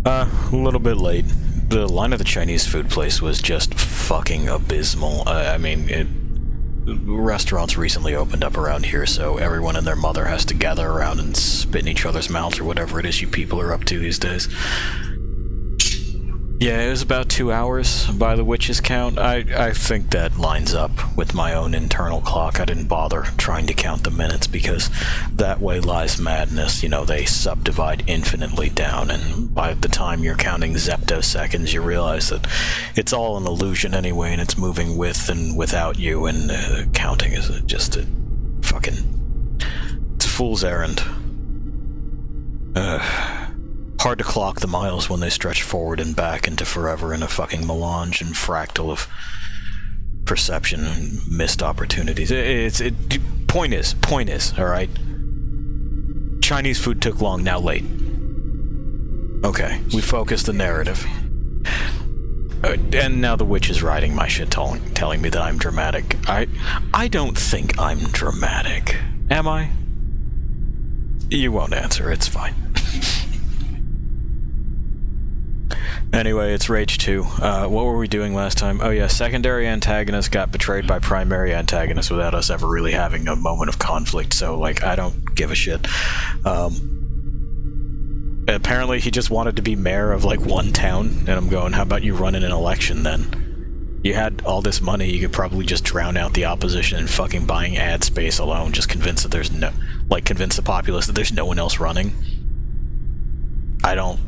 A little bit late. The line at the Chinese food place was just fucking abysmal. I mean, restaurants recently opened up around here, so everyone and their mother has to gather around and spit in each other's mouths or whatever it is you people are up to these days. Yeah, it was about 2 hours by the witch's count. I think that lines up with my own internal clock. I didn't bother trying to count the minutes because that way lies madness. You know, they subdivide infinitely down, and by the time you're counting zeptoseconds, you realize that it's all an illusion anyway, and it's moving with and without you, and counting is just a fucking... it's a fool's errand. Hard to clock the miles when they stretch forward and back into forever in a fucking melange and fractal of perception and missed opportunities. Point is, alright? Chinese food took long, now late. Okay, we focus the narrative. And now the witch is riding my shit telling me that I'm dramatic. I don't think I'm dramatic. Am I? You won't answer, it's fine. Anyway, it's Rage 2. What were we doing last time? Oh yeah, secondary antagonist got betrayed by primary antagonist without us ever really having a moment of conflict, so, like, I don't give a shit. Apparently he just wanted to be mayor of, like, one town, and I'm going, how about you run in an election, then? You had all this money, you could probably just drown out the opposition and fucking buying ad space alone, just convince that there's no... like, convince the populace that there's no one else running. I don't...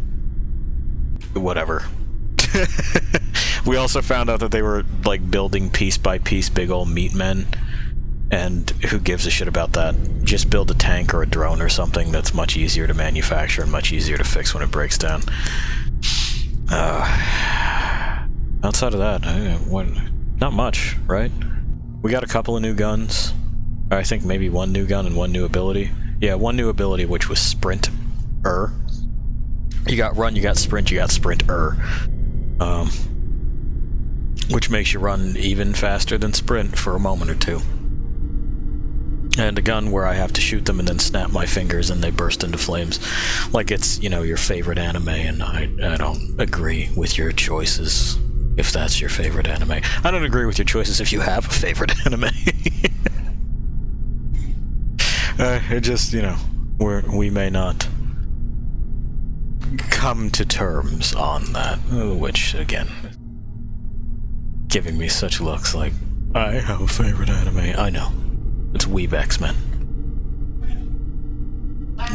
whatever. We also found out that they were, like, building piece by piece big old meat men, and who gives a shit about that? Just build a tank or a drone or something that's much easier to manufacture and much easier to fix when it breaks down. Outside of that, not much, right? We got a couple of new guns. I think maybe one new gun and one new ability. Yeah, one new ability, which was Sprint-er. You got run, you got sprint, you got sprinter. Which makes you run even faster than sprint for a moment or two. And a gun where I have to shoot them and then snap my fingers and they burst into flames. Like it's, you know, your favorite anime, and I don't agree with your choices if that's your favorite anime. I don't agree with your choices if you have a favorite anime. It just, you know, we may not come to terms on that, which, again, giving me such looks like, I have a favorite anime. I know. It's Weeb X-Men.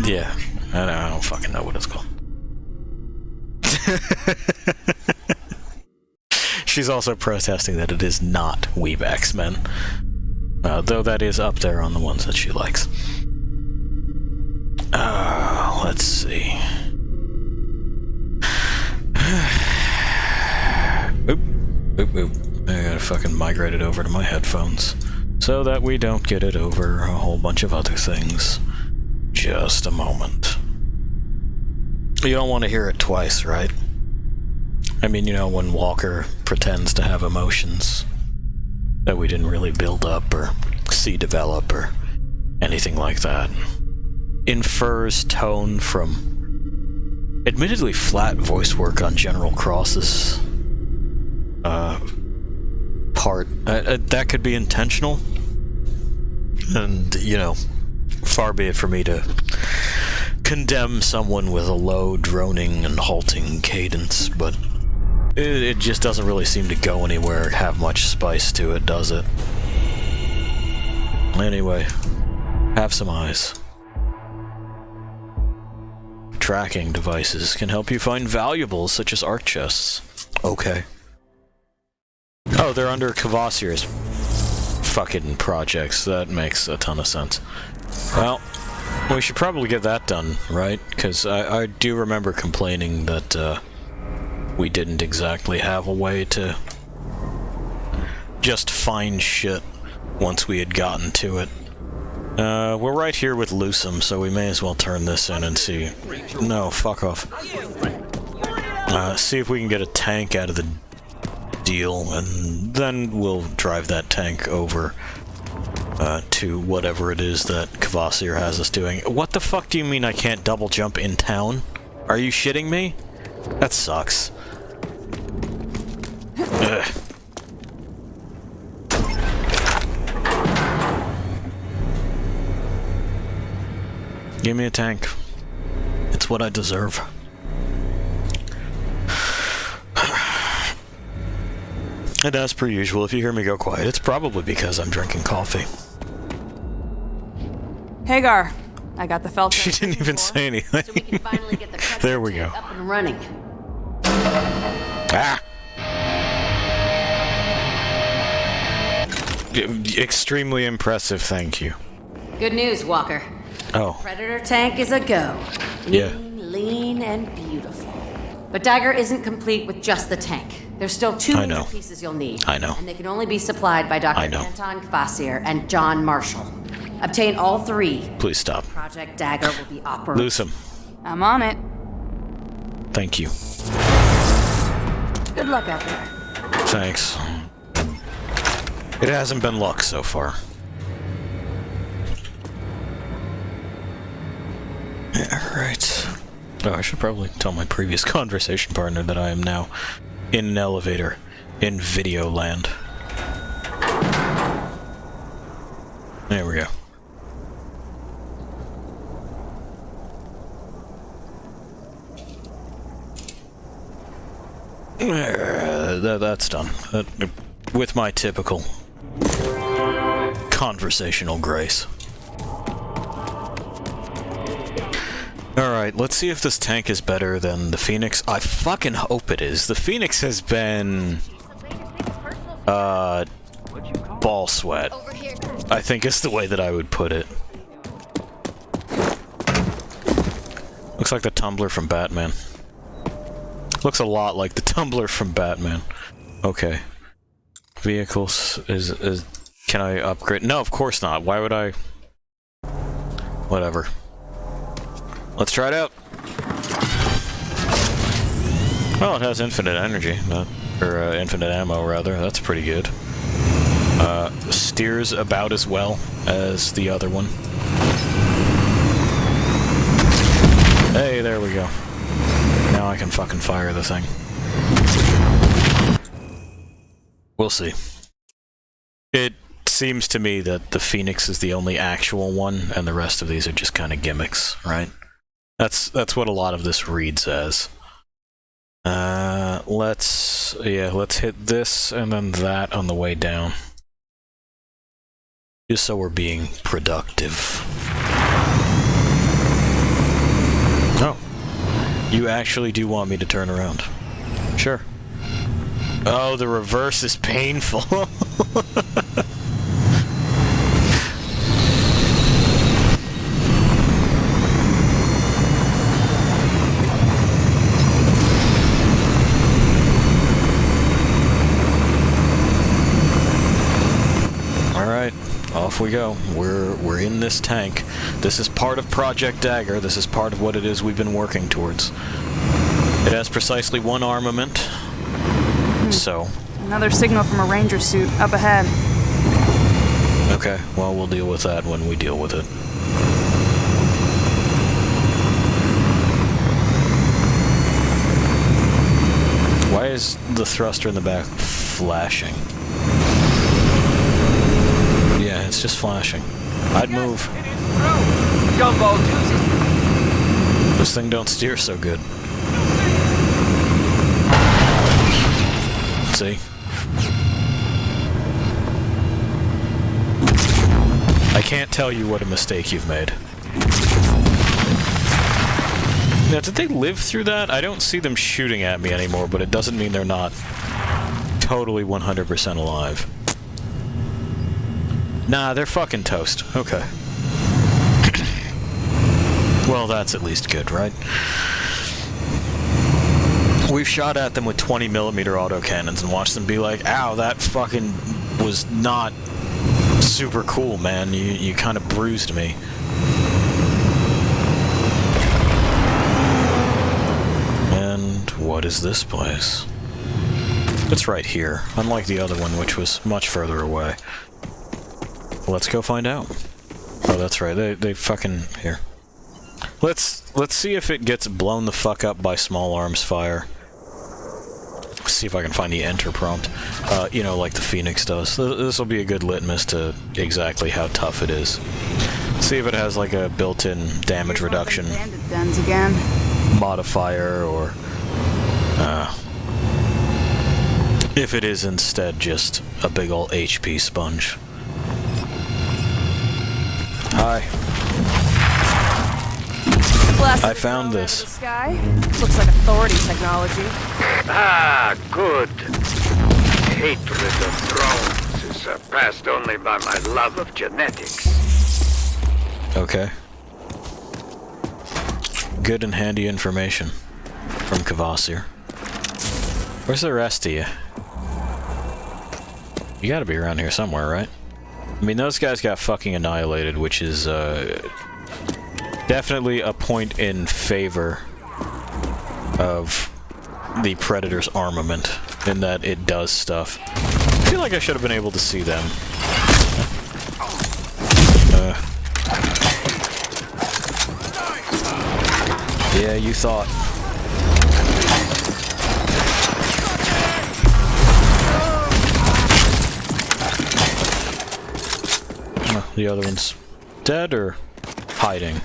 Yeah, I don't fucking know what it's called. She's also protesting that it is not Weeb X-Men. Though that is up there on the ones that she likes. Let's see. Oop. I gotta fucking migrate it over to my headphones so that we don't get it over a whole bunch of other things. Just a moment. You don't want to hear it twice, right? I mean, you know, when Walker pretends to have emotions that we didn't really build up or see develop or anything like that. Infers tone from admittedly flat voice work on General Cross's part. That could be intentional, and, you know, far be it for me to condemn someone with a low, droning, and halting cadence, but it just doesn't really seem to go anywhere, have much spice to it, does it? Anyway, have some eyes. Tracking devices can help you find valuables such as art chests. Okay. Oh, they're under Kvasir's fucking projects. That makes a ton of sense. Well, we should probably get that done, right? Because I do remember complaining that we didn't exactly have a way to just find shit once we had gotten to it. We're right here with Lusum, so we may as well turn this in and see. No, fuck off. See if we can get a tank out of the deal, and then we'll drive that tank over to whatever it is that Kvasir has us doing. What the fuck do you mean I can't double jump in town? Are you shitting me? That sucks. Ugh. Give me a tank. It's what I deserve. And as per usual, if you hear me go quiet, it's probably because I'm drinking coffee. Hagar, I got the felt. She didn't even say anything. So we can finally get the There we go. up and running. Ah! Extremely impressive, thank you. Good news, Walker. Oh. Predator tank is a go. Yeah. Lean, and beautiful. But Dagger isn't complete with just the tank. There's still two I major know. pieces you'll need. I know. And they can only be supplied by I Dr. know. Anton Kvasir and John Marshall. Obtain all three. Please stop. Project Dagger will be operational. Lose him. I'm on it. Thank you. Good luck out there. Thanks. It hasn't been luck so far. Yeah, right. Oh, I should probably tell my previous conversation partner that I am now in an elevator in video land. There we go. That's done. With my typical conversational grace. Alright, let's see if this tank is better than the Phoenix. I fucking hope it is. The Phoenix has been... ball sweat. I think is the way that I would put it. Looks like the tumbler from Batman. Looks a lot like the tumbler from Batman. Okay. Vehicles is... Can I upgrade? No, of course not. Why would I... Whatever. Let's try it out. Well, it has infinite energy, or infinite ammo, rather. That's pretty good. Steers about as well as the other one. Hey, there we go. Now I can fucking fire the thing. We'll see. It seems to me that the Phoenix is the only actual one, and the rest of these are just kind of gimmicks, right? That's what a lot of this reads as. Let's hit this and then that on the way down. Just so we're being productive. Oh. You actually do want me to turn around. Sure. Oh, the reverse is painful. Off we go. We're in this tank. This is part of Project Dagger. This is part of what it is we've been working towards. It has precisely one armament. So. Another signal from a ranger suit up ahead. Okay, well, we'll deal with that when we deal with it. Why is the thruster in the back flashing? Yeah, it's just flashing. I'd move. Gumbo This thing don't steer so good. See? I can't tell you what a mistake you've made. Now, did they live through that? I don't see them shooting at me anymore, but it doesn't mean they're not totally 100% alive. Nah, they're fucking toast. Okay. Well, that's at least good, right? We've shot at them with 20mm autocannons and watched them be like, ow, that fucking was not super cool, man. You kind of bruised me. And what is this place? It's right here, unlike the other one, which was much further away. Let's go find out. Oh, that's right. They fucking... Here. Let's see if it gets blown the fuck up by small arms fire. See if I can find the enter prompt. You know, like the Phoenix does. This will be a good litmus to exactly how tough it is. See if it has like a built-in damage reduction Bandit dens again. modifier, or if it is instead just a big ol' HP sponge. Hi. I found this. Sky. Looks like authority technology. Ah, good. Hatred of thrones is surpassed only by my love of genetics. Okay. Good and handy information from Kvasir. Where's the rest of you? You gotta be around here somewhere, right? I mean, those guys got fucking annihilated, which is, definitely a point in favor of the Predator's armament, in that it does stuff. I feel like I should have been able to see them. Yeah, you thought. The other one's dead or hiding?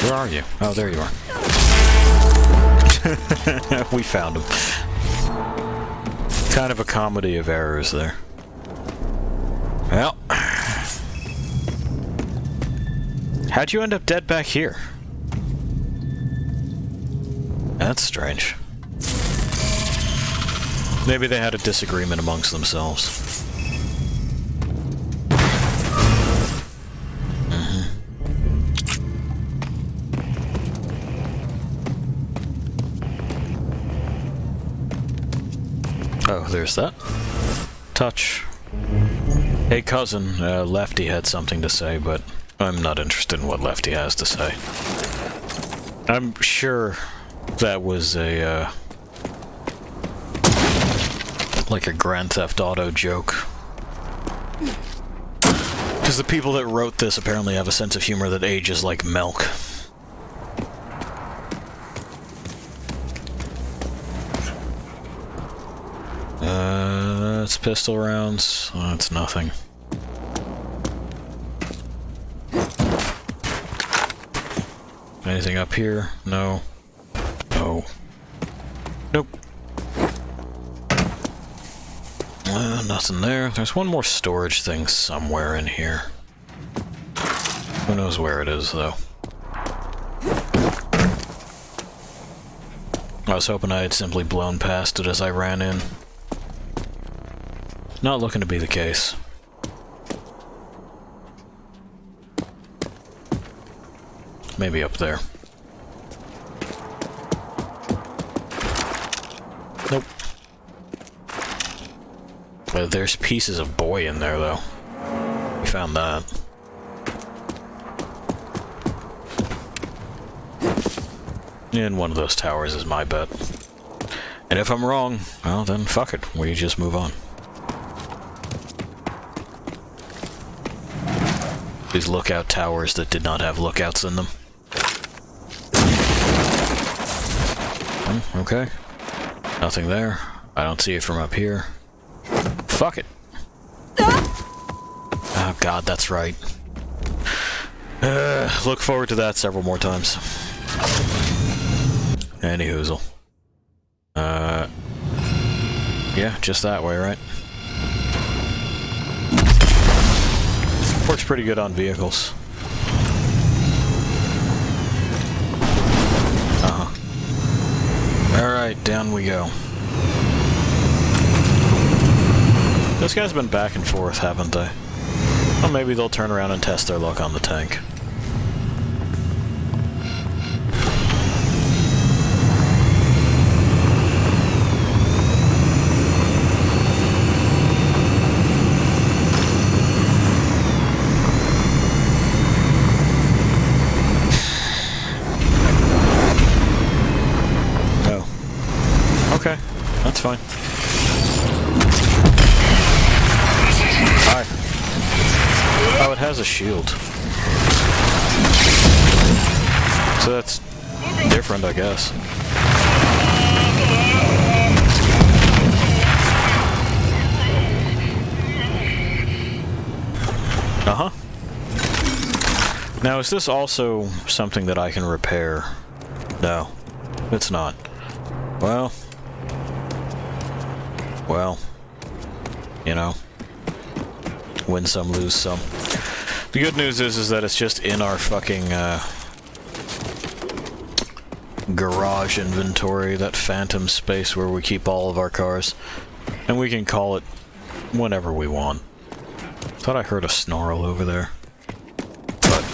Where are you? Oh, there you are. We found him. Kind of a comedy of errors there. Well. How'd you end up dead back here? That's strange. Maybe they had a disagreement amongst themselves. Oh, there's that. Touch. Hey, cousin, Lefty had something to say, but I'm not interested in what Lefty has to say. I'm sure that was a, like a Grand Theft Auto joke. Because the people that wrote this apparently have a sense of humor that ages like milk. That's pistol rounds. Oh, that's nothing. Anything up here? No. No. Nope. Nothing there. There's one more storage thing somewhere in here. Who knows where it is, though. I was hoping I had simply blown past it as I ran in. Not looking to be the case. Maybe up there. Nope. There's pieces of boy in there, though. We found that. In one of those towers is my bet. And if I'm wrong, well then fuck it. We just move on. These lookout towers that did not have lookouts in them. Okay. Nothing there. I don't see it from up here. Fuck it. Oh god, that's right. Look forward to that several more times. Any hoozle. Yeah, just that way, right? Works pretty good on vehicles. Alright, down we go. Those guys have been back and forth, haven't they? Well, maybe they'll turn around and test their luck on the tank. Okay, that's fine. Hi. Oh, it has a shield. So that's different, I guess. Uh-huh. Now, is this also something that I can repair? No, it's not. Well, you know, win some, lose some. The good news is that it's just in our fucking, garage inventory, that phantom space where we keep all of our cars. And we can call it whenever we want. Thought I heard a snarl over there. But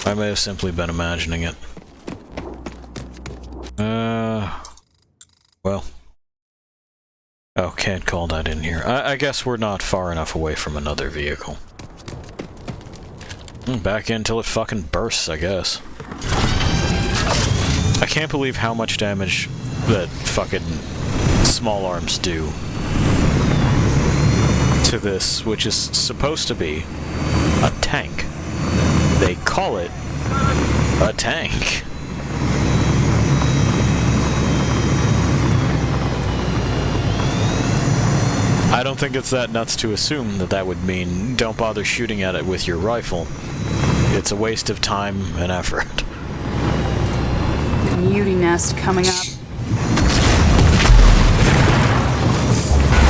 I may have simply been imagining it. Well. Oh, can't call that in here. I guess we're not far enough away from another vehicle. Back in till it fucking bursts, I guess. I can't believe how much damage that fucking small arms do to this, which is supposed to be a tank. They call it a tank. I don't think it's that nuts to assume that that would mean don't bother shooting at it with your rifle. It's a waste of time and effort. Beauty nest coming up.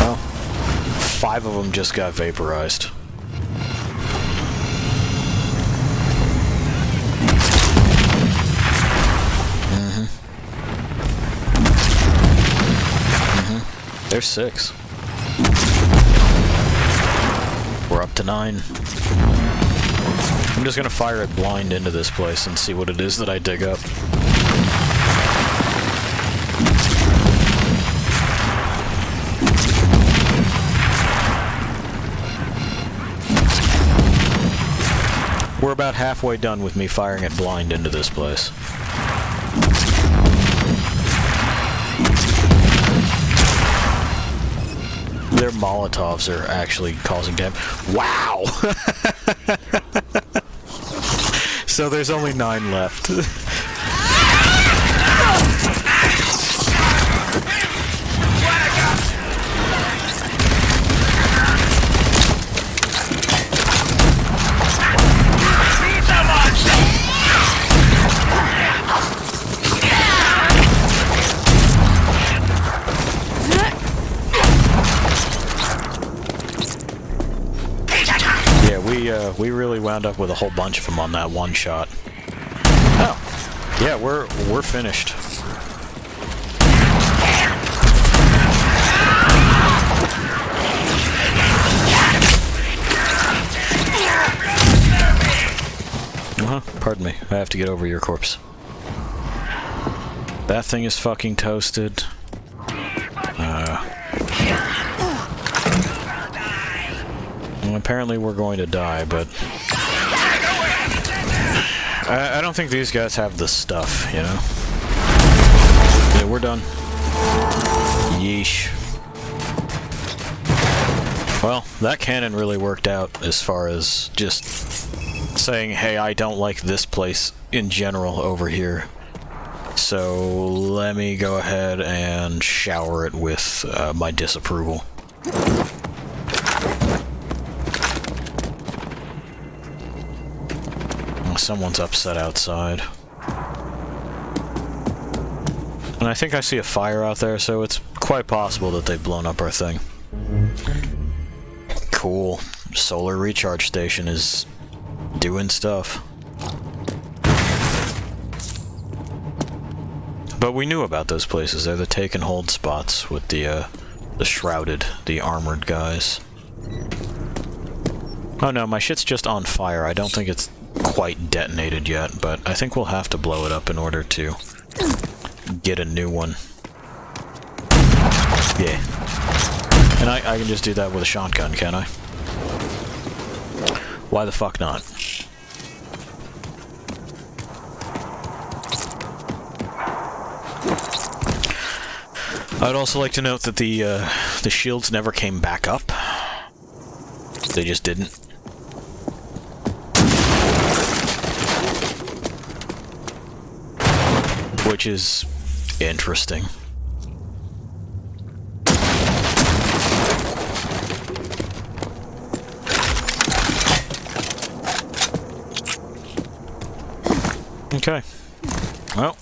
Well, 5 of them just got vaporized. There's 6. We're up to 9. I'm just gonna fire it blind into this place and see what it is that I dig up. We're about halfway done with me firing it blind into this place. Their Molotovs are actually causing damage. Wow! So there's only 9 left. We really wound up with a whole bunch of them on that one shot. Oh, yeah, we're finished. Pardon me, I have to get over your corpse. That thing is fucking toasted. Apparently we're going to die, but I don't think these guys have the stuff, you know? Yeah, we're done. Yeesh. Well, that cannon really worked out as far as just saying, hey, I don't like this place in general over here. So let me go ahead and shower it with my disapproval. Someone's upset outside. And I think I see a fire out there, so it's quite possible that they've blown up our thing. Cool. Solar recharge station is doing stuff. But we knew about those places. They're the take and hold spots with the shrouded, the armored guys. Oh no, my shit's just on fire. I don't think it's quite detonated yet, but I think we'll have to blow it up in order to get a new one. Yeah. And I can just do that with a shotgun, can I? Why the fuck not? I'd also like to note that the shields never came back up. They just didn't. which is interesting. Okay. Well.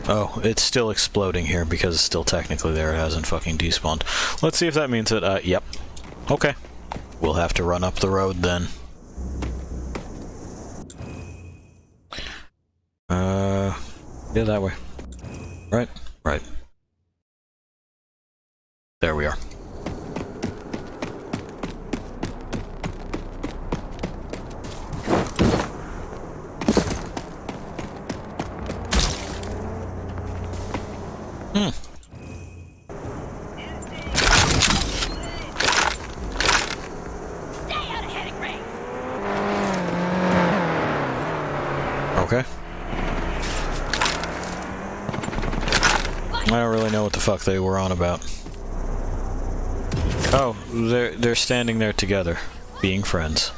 Oh, it's still exploding here because it's still technically there. It hasn't fucking despawned. Let's see if that means that, yep. Okay. We'll have to run up the road then. Yeah, that way. Right? Right. There we are. Okay. I don't really know what the fuck they were on about. Oh, they're standing there together, being friends.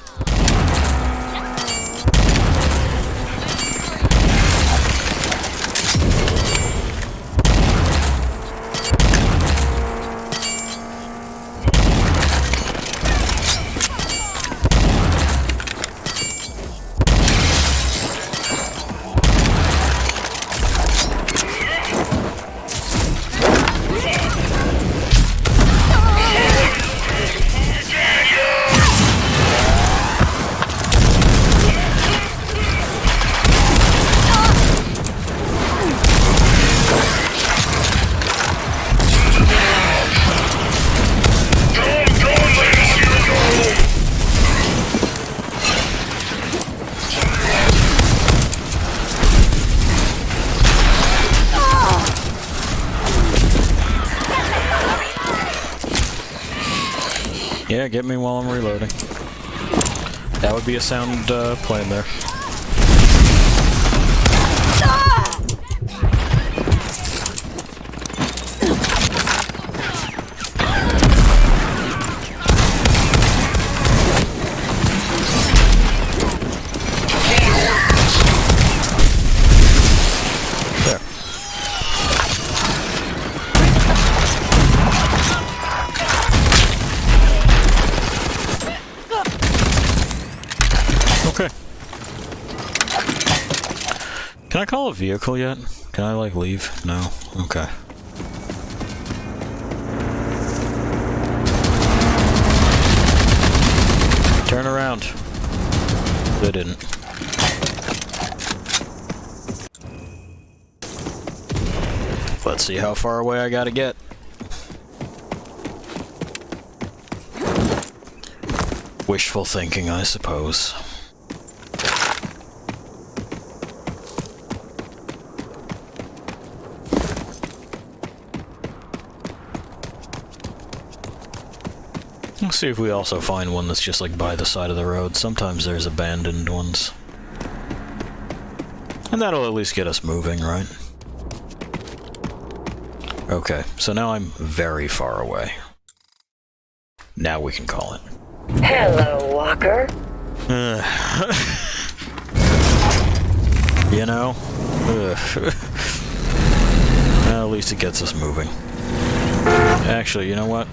Yeah, get me while I'm reloading. That would be a sound plane there. Okay. Can I call a vehicle yet? Can I, like, leave? No? Okay. Turn around. They didn't. Let's see how far away I gotta get. Wishful thinking, I suppose. Let's see if we also find one that's just like by the side of the road. Sometimes there's abandoned ones. And that'll at least get us moving, right? Okay, so now I'm very far away. Now we can call it. Hello, Walker. You know? Well, at least it gets us moving. Actually, you know what?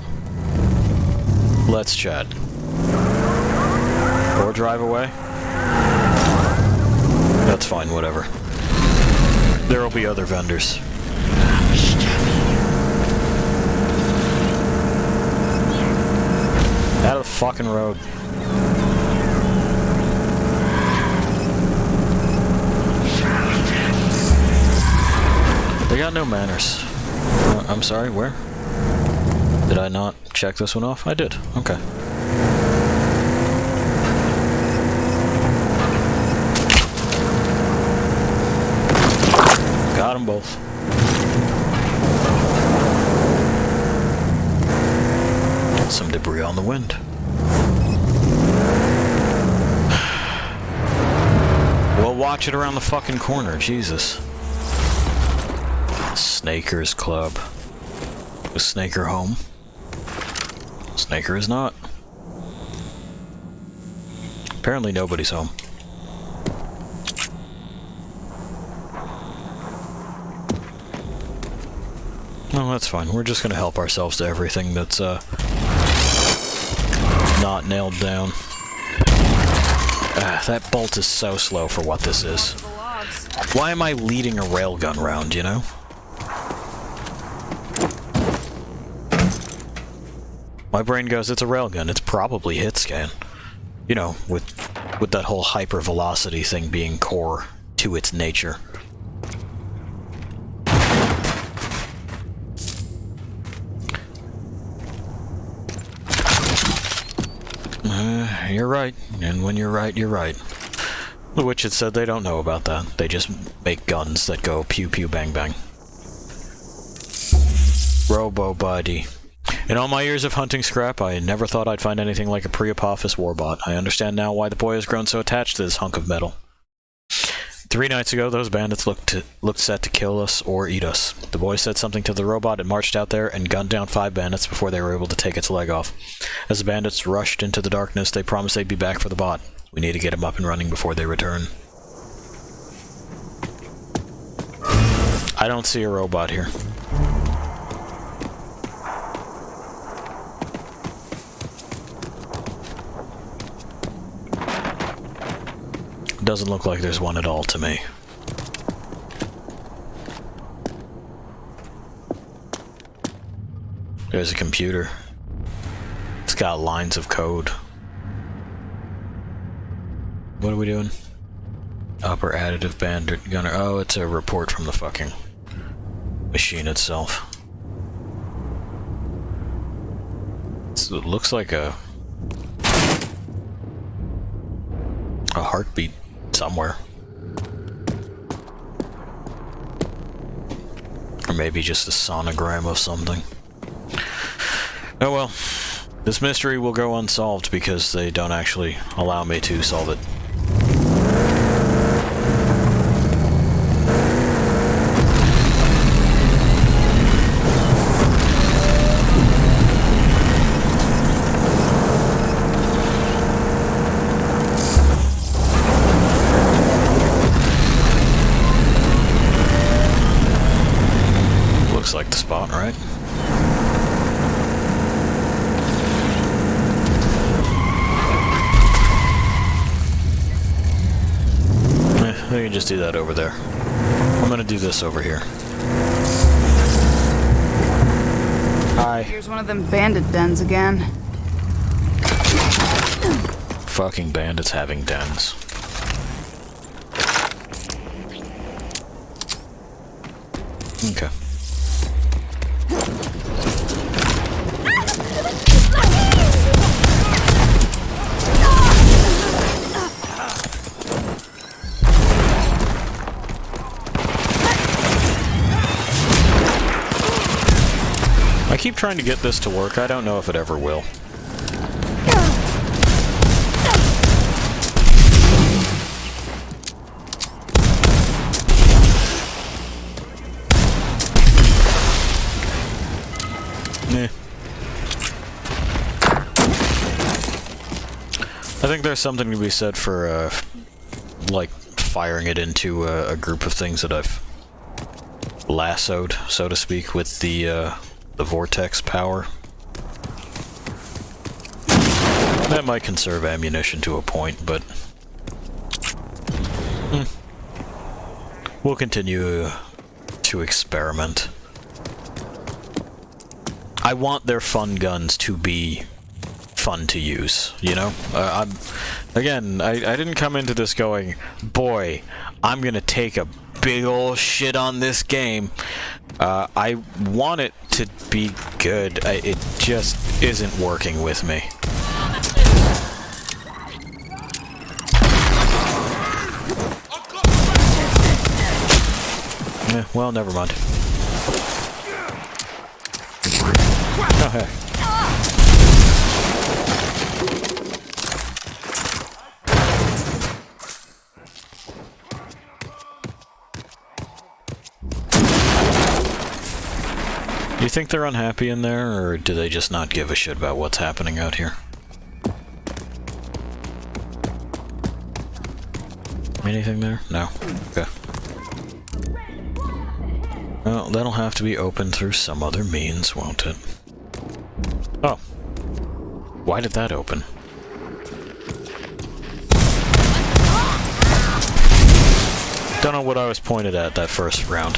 Let's chat. Or drive away. That's fine, whatever. There'll be other vendors. Out of the fucking road. They got no manners. I'm sorry, where? Did I not check this one off? I did. Okay. Got them both. Some debris on the wind. Well, watch it around the fucking corner, Jesus. Snaker's Club. Was Snaker home? Snaker is not. Apparently nobody's home. No, that's fine. We're just gonna help ourselves to everything that's, not nailed down. That bolt is so slow for what this is. Why am I leading a railgun round, you know? My brain goes, it's a railgun, it's probably hit scan. You know, with that whole hypervelocity thing being core to its nature. You're right, and when you're right, you're right. The witch had said they don't know about that. They just make guns that go pew pew bang bang. Robo Buddy. In all my years of hunting scrap, I never thought I'd find anything like a pre-Apophis warbot. I understand now why the boy has grown so attached to this hunk of metal. 3 nights ago, those bandits looked set to kill us or eat us. The boy said something to the robot and marched out there and gunned down 5 bandits before they were able to take its leg off. As the bandits rushed into the darkness, they promised they'd be back for the bot. We need to get him up and running before they return. I don't see a robot here. Doesn't look like there's one at all to me. There's a computer. It's got lines of code. What are we doing? Upper additive bandit gunner. Oh, it's a report from the fucking machine itself. It looks like a heartbeat somewhere. Or maybe just a sonogram of something. Oh well. This mystery will go unsolved because they don't actually allow me to solve it. Looks like the spot, right? We can just do that over there. I'm gonna do this over here. Hi. Here's one of them bandit dens again. Fucking bandits having dens. Okay. I keep trying to get this to work. I don't know if it ever will. Nah. I think there's something to be said for, like, firing it into a group of things that I've lassoed, so to speak, with the vortex power. That might conserve ammunition to a point, but we'll continue to experiment. I want their fun guns to be fun to use, you know? I didn't come into this going, boy, I'm gonna take a big ol' shit on this game. I want it to be good. It just isn't working with me. Yeah, well, never mind. Oh, hey. Do you think they're unhappy in there, or do they just not give a shit about what's happening out here? Anything there? No. Okay. Well, that'll have to be opened through some other means, won't it? Oh. Why did that open? Don't know what I was pointed at that first round.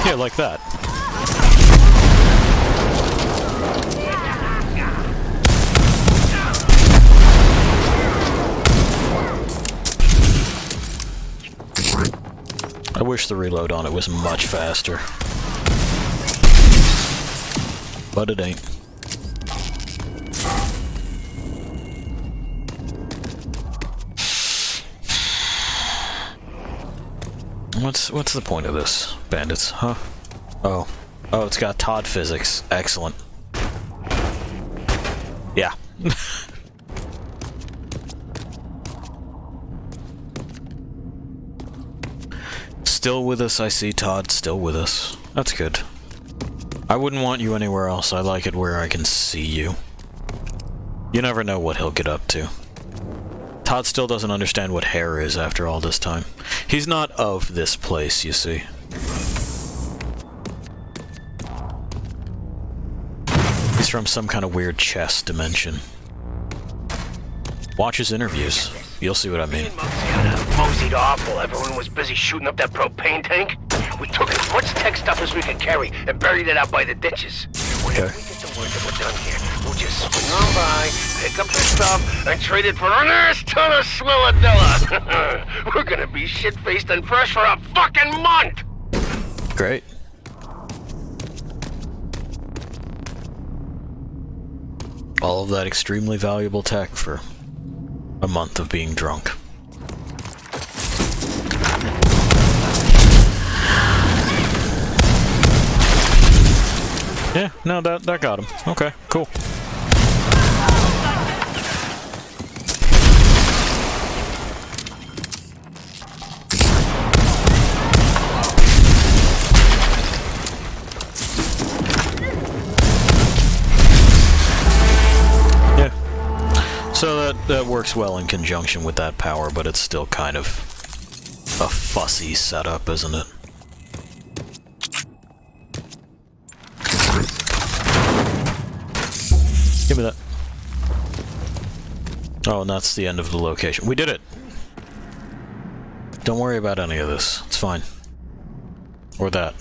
Yeah, like that. I wish the reload on it was much faster. But it ain't. What's the point of this, bandits, huh? Oh, it's got Todd physics. Excellent. Yeah. Still with us, I see, Todd. Still with us. That's good. I wouldn't want you anywhere else. I like it where I can see you. You never know what he'll get up to. Todd still doesn't understand what hair is after all this time. He's not of this place, you see. He's from some kind of weird chess dimension. Watch his interviews. You'll see what I mean. Moseyed off while everyone was busy shooting up that propane tank. We took as much tech stuff as we could carry and buried it out by the ditches. Whenever we get the word that we're done here, we'll just swing on by, pick up the stuff, and trade it for a nice ton of swilladilla. We're gonna be shit-faced and fresh for a fucking month! Great. All of that extremely valuable tech for a month of being drunk. Yeah, no, that got him. Okay, cool. Yeah. So that works well in conjunction with that power, but it's still kind of a fussy setup, isn't it? Give me that. Oh, and that's the end of the location. We did it! Don't worry about any of this. It's fine. Or that.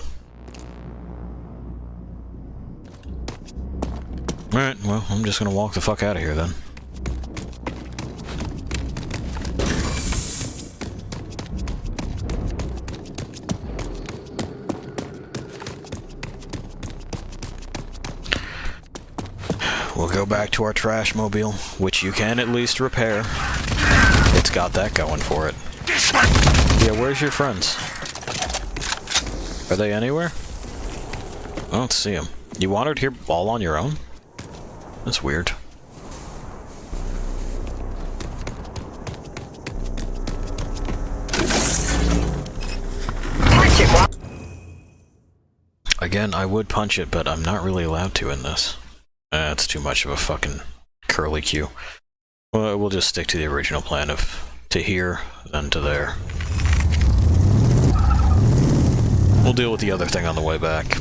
Alright, well, I'm just gonna walk the fuck out of here then. We'll go back to our trash mobile, which you can at least repair. It's got that going for it. Yeah, where's your friends? Are they anywhere? I don't see them. You wandered here all on your own? That's weird. Again, I would punch it, but I'm not really allowed to in this. That's too much of a fucking curly Q. Well, we'll just stick to the original plan of to here, then to there. We'll deal with the other thing on the way back.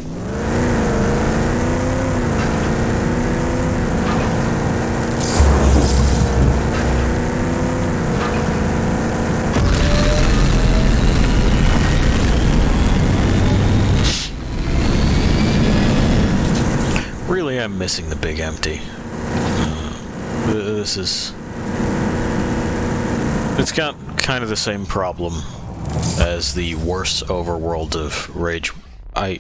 Really am missing the big empty. This is... It's got kind of the same problem as the worst overworld of Rage.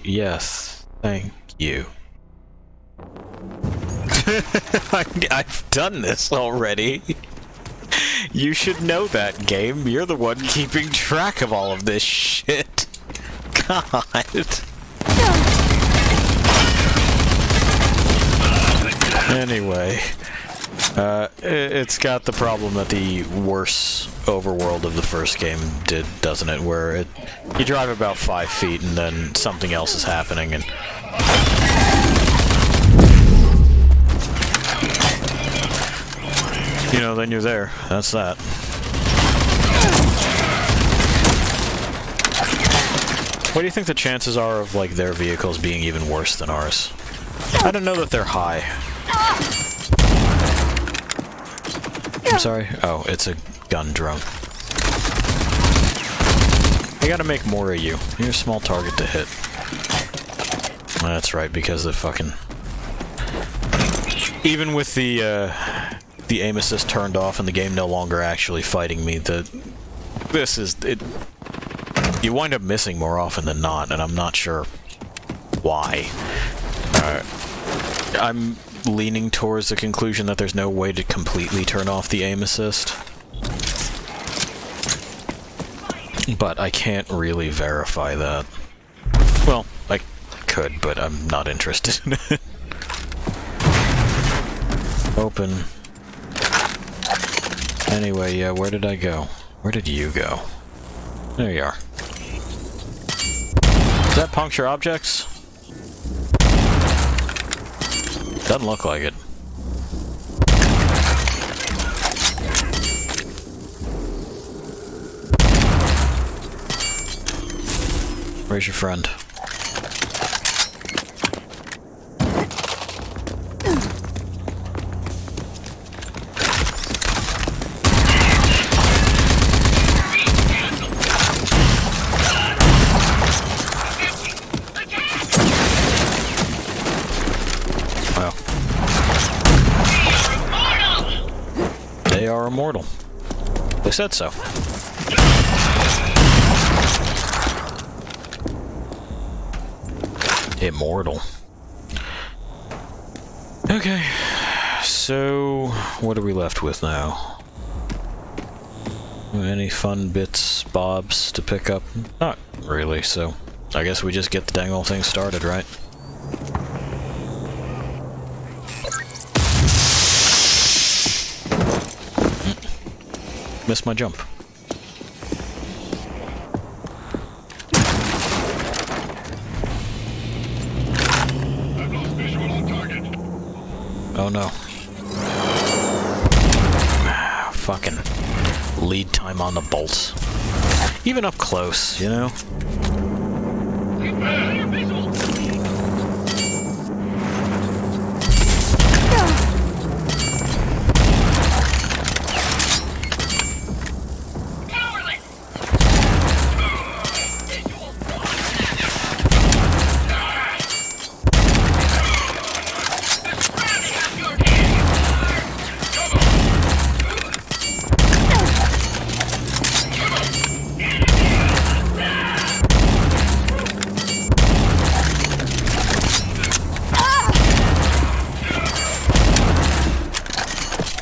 Yes, thank you. I've done this already. You should know that, game. You're the one keeping track of all of this shit. God. Anyway, It's got the problem that the worse overworld of the first game did, doesn't it? Where you drive about 5 feet and then something else is happening, and you know, then you're there. That's that. What do you think the chances are of, like, their vehicles being even worse than ours? I don't know that they're high. I'm sorry? Oh, it's a gun drone. I gotta make more of you. You're a small target to hit. That's right, because the fucking... Even with the aim assist turned off and the game no longer actually fighting me, this is... You wind up missing more often than not, and I'm not sure why. I'm leaning towards the conclusion that there's no way to completely turn off the aim assist. But I can't really verify that. Well, I could, but I'm not interested in it. Open. Anyway, yeah, where did I go? Where did you go? There you are. Does that puncture objects? Doesn't look like it. Where's your friend? They are immortal. They said so. Immortal. Okay, so what are we left with now? Any fun bits, bobs to pick up? Not really, so I guess we just get the dang old thing started, right? Missed my jump. Oh no. Fucking lead time on the bolts. Even up close, you know?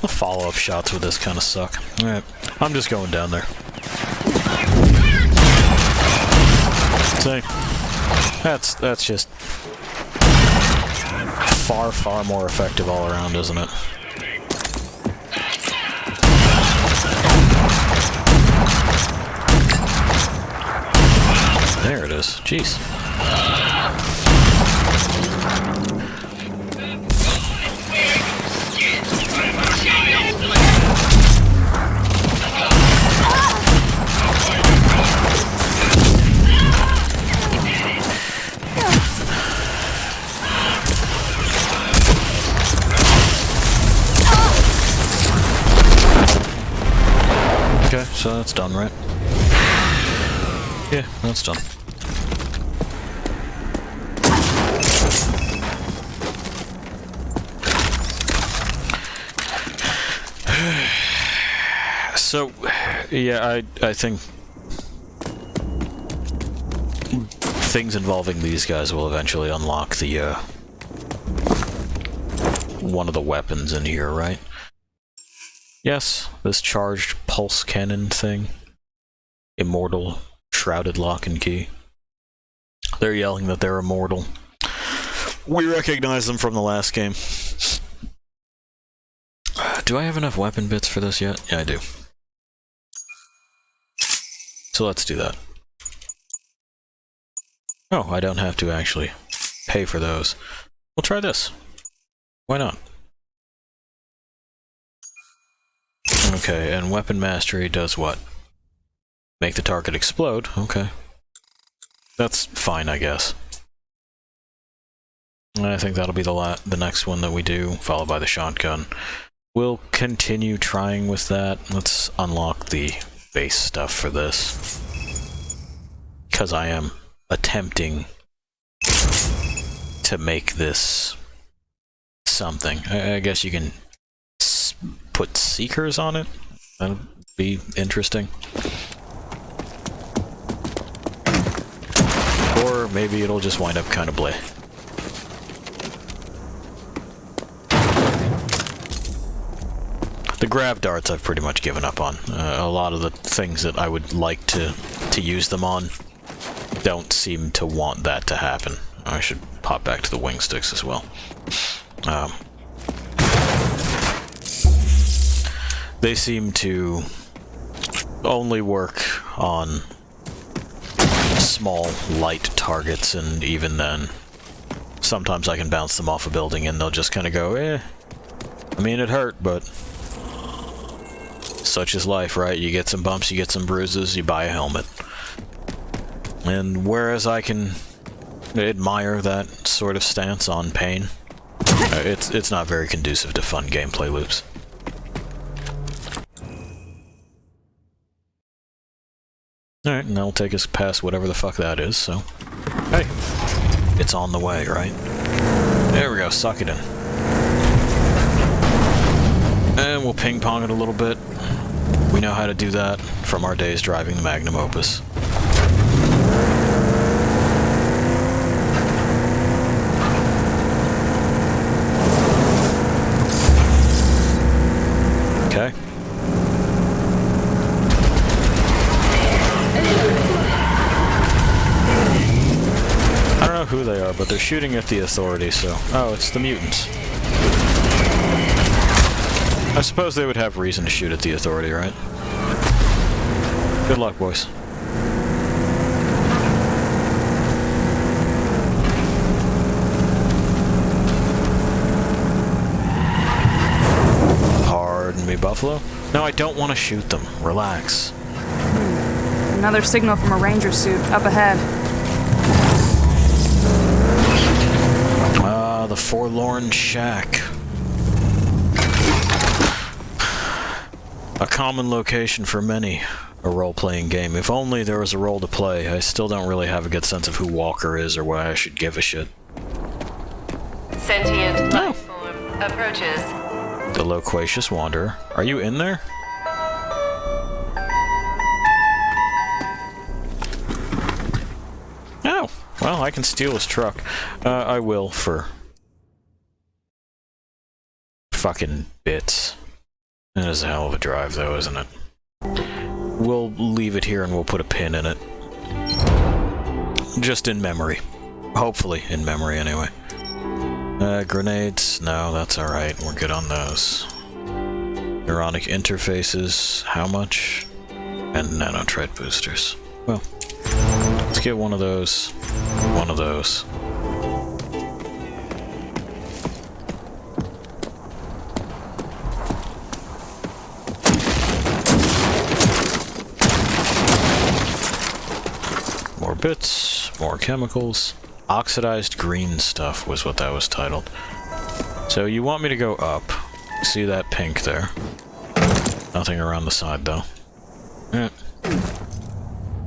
Follow-up shots with this kind of suck. Alright, I'm just going down there. See? That's just far more effective all around, isn't it? There it is. Jeez. Okay, so that's done, right? Yeah, that's done. So, yeah, I think things involving these guys will eventually unlock the, one of the weapons in here, right? Yes, this charged pulse cannon thing. Immortal, shrouded lock and key. They're yelling that they're immortal. We recognize them from the last game. Do I have enough weapon bits for this yet? Yeah, I do. So let's do that. Oh, I don't have to actually pay for those. We'll try this. Why not? Okay, and weapon mastery does what? Make the target explode? Okay. That's fine, I guess. I think that'll be the next one that we do, followed by the shotgun. We'll continue trying with that. Let's unlock the base stuff for this. Because I am attempting to make this something. I guess you can put seekers on it. That'll be interesting. Or maybe it'll just wind up kind of bleh. The grav darts I've pretty much given up on. A lot of the things that I would like to use them on don't seem to want that to happen. I should pop back to the wing sticks as well. They seem to only work on small, light targets, and even then, sometimes I can bounce them off a building and they'll just kind of go, eh. I mean, it hurt, but such is life, right? You get some bumps, you get some bruises, you buy a helmet. And whereas I can admire that sort of stance on pain, it's not very conducive to fun gameplay loops. Alright, and that'll take us past whatever the fuck that is, so... Hey! It's on the way, right? There we go, suck it in. And we'll ping-pong it a little bit. We know how to do that from our days driving the Magnum Opus. Okay. I don't know who they are, but they're shooting at the Authority, so... Oh, it's the mutants. I suppose they would have reason to shoot at the Authority, right? Good luck, boys. Pardon me, Buffalo? No, I don't want to shoot them. Relax. Another signal from a ranger suit up ahead. Ah, the Forlorn Shack. A common location for many a role-playing game. If only there was a role to play. I still don't really have a good sense of who Walker is or why I should give a shit. Sentient life form approaches. The Loquacious Wanderer. Are you in there? Oh, well, I can steal his truck. I will for fucking bits. That is a hell of a drive, though, isn't it? We'll leave it here and we'll put a pin in it. Just in memory. Hopefully in memory, anyway. Grenades? No, that's alright. We're good on those. Neuronic interfaces? How much? And nanotrite boosters. Well, let's get one of those. One of those. More bits, more chemicals. Oxidized green stuff was what that was titled. So you want me to go up. See that pink there. Nothing around the side, though. Yeah.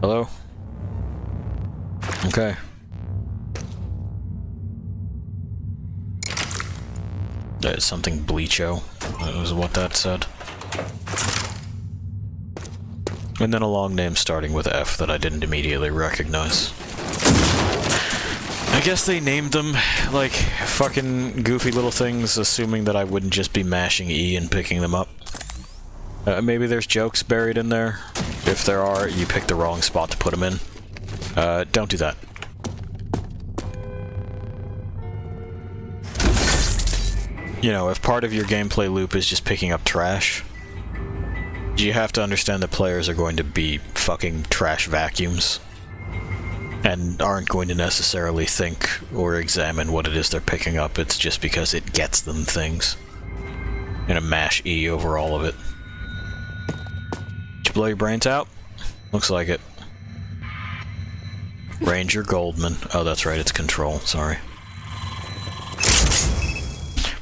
Hello? Okay. That is something bleacho. That was what that said. And then a long name starting with F that I didn't immediately recognize. I guess they named them, like, fucking goofy little things, assuming that I wouldn't just be mashing E and picking them up. Maybe there's jokes buried in there. If there are, you picked the wrong spot to put them in. Don't do that. you know, if part of your gameplay loop is just picking up trash, you have to understand that players are going to be fucking trash vacuums and aren't going to necessarily think or examine what it is they're picking up. It's just because it gets them things. And a mash E over all of it. Did you blow your brains out? Looks like it. Ranger Goldman. Oh, that's right, it's Control. Sorry.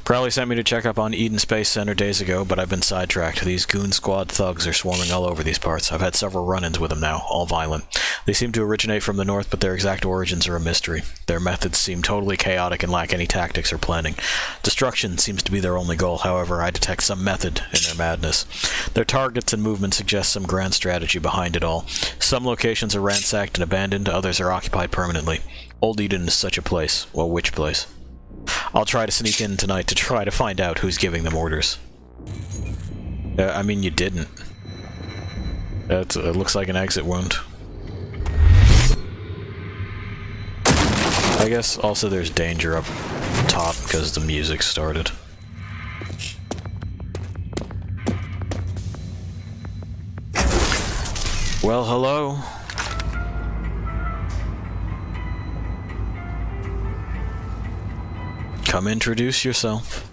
Probably sent me to check up on Eden Space Center days ago, but I've been sidetracked. These goon squad thugs are swarming all over these parts. I've had several run-ins with them now, all violent. They seem to originate from the north, but their exact origins are a mystery. Their methods seem totally chaotic and lack any tactics or planning. Destruction seems to be their only goal, however, I detect some method in their madness. Their targets and movements suggest some grand strategy behind it all. Some locations are ransacked and abandoned, others are occupied permanently. Old Eden is such a place. Well, which place? I'll try to sneak in tonight to try to find out who's giving them orders. I mean, you didn't. It looks like an exit wound. I guess also there's danger up top because the music started. Well, hello. Come introduce yourself.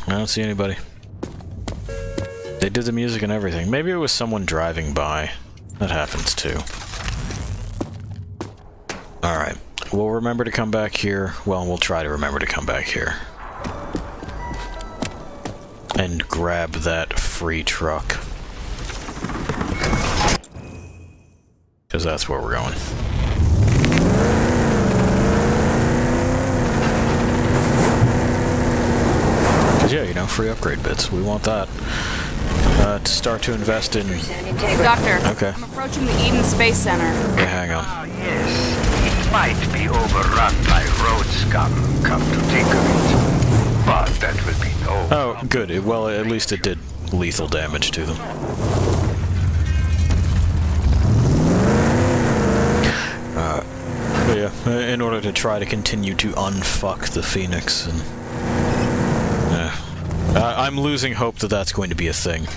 I don't see anybody. They did the music and everything. Maybe it was someone driving by. That happens too. Alright. We'll remember to come back here. Well, we'll try to remember to come back here. And grab that free truck. Because that's where we're going. Because yeah, you know, free upgrade bits. We want that. To start to invest in... Doctor, okay. I'm approaching the Eden Space Center. Okay, hang on. Ah, yes. It might be overrun by road scum, come to think of it. But that will be no... Oh, good. Well, at least it did lethal damage to them. But yeah, in order to try to continue to unfuck the Phoenix, and... I'm losing hope that that's going to be a thing.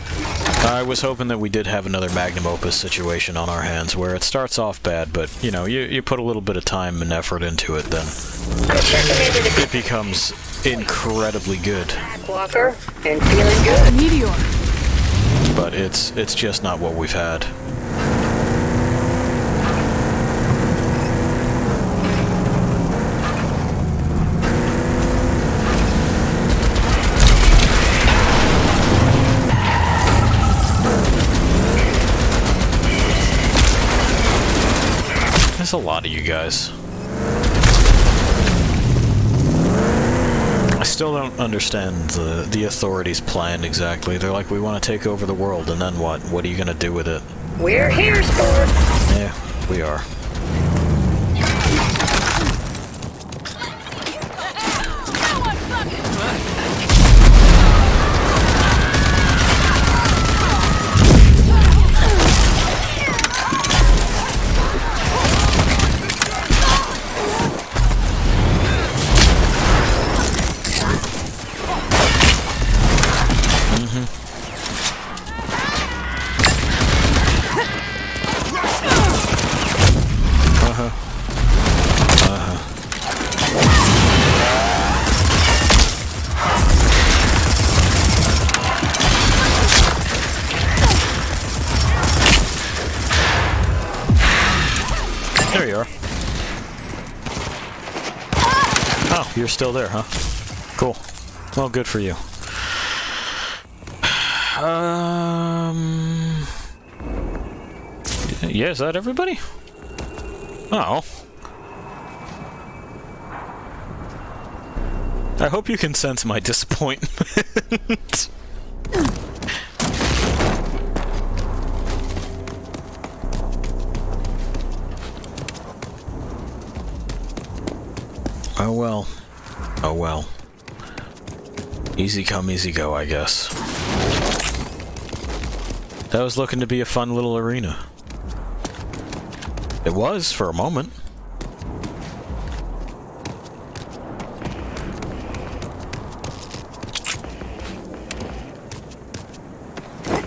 I was hoping that we did have another magnum opus situation on our hands, where it starts off bad, but, you know, you put a little bit of time and effort into it, then it becomes incredibly good. Walker, and feeling good. Meteor. But it's just not what we've had. There's a lot of you guys. I still don't understand the authorities' plan exactly. They're like, we want to take over the world, and then what? What are you gonna do with it? We're here, sport. Yeah, we are. There you are. Oh, you're still there, huh? Cool. Well, good for you. Yeah, is that everybody? Oh. I hope you can sense my disappointment. Oh well. Oh well. Easy come, easy go, I guess. That was looking to be a fun little arena. It was, for a moment.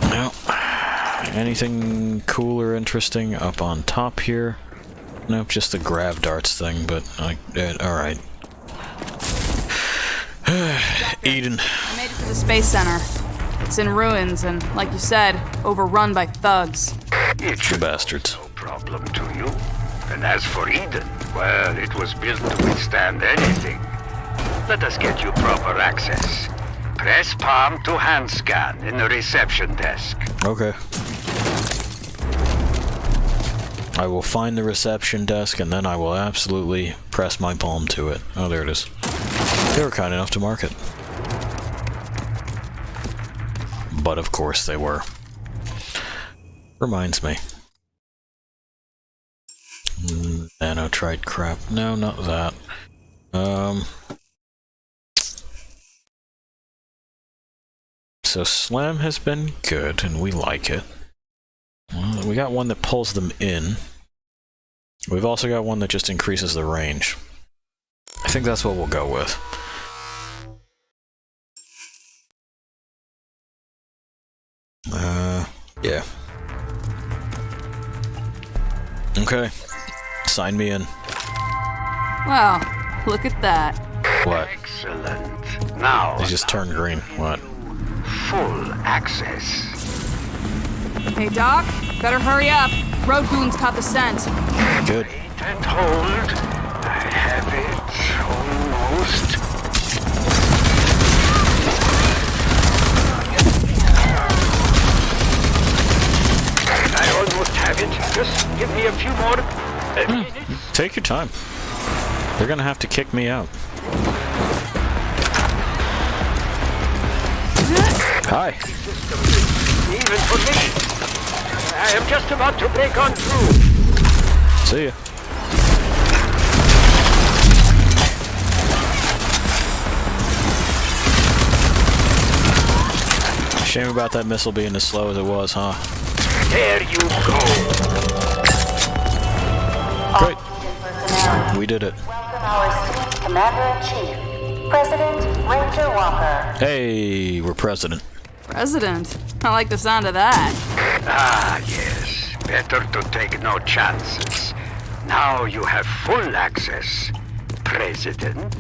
Well, anything cool or interesting up on top here? Nope, just the grav darts thing, but alright. Eden. I made it to the Space Center. It's in ruins and, like you said, overrun by thugs. You bastards. No problem to you. And as for Eden, well, it was built to withstand anything. Let us get you proper access. Press palm to hand scan in the reception desk. Okay. I will find the reception desk and then I will absolutely press my palm to it. Oh, there it is. They were kind enough to mark it. But of course they were. Reminds me. Nanotrite crap. No, not that. So Slam has been good, and we like it. We got one that pulls them in. We've also got one that just increases the range. I think that's what we'll go with. Yeah. Okay. Sign me in. Wow, look at that. What? Excellent. Now, They just turned green. What? full access. Hey, Doc, better hurry up. Road goons caught the scent. Good. Wait and hold. I have it. Almost. I almost have it. Just give me a few more minutes. Take your time. They're gonna have to kick me out. Hi. Even for me. I am just about to break on through. See ya. Shame about that missile being as slow as it was, huh? There you go. Great. We did it. Welcome our esteemed Commander-in-Chief, President Ranger Walker. Hey, we're president. President? I like the sound of that. Ah, yes. Better to take no chances. Now you have full access, President.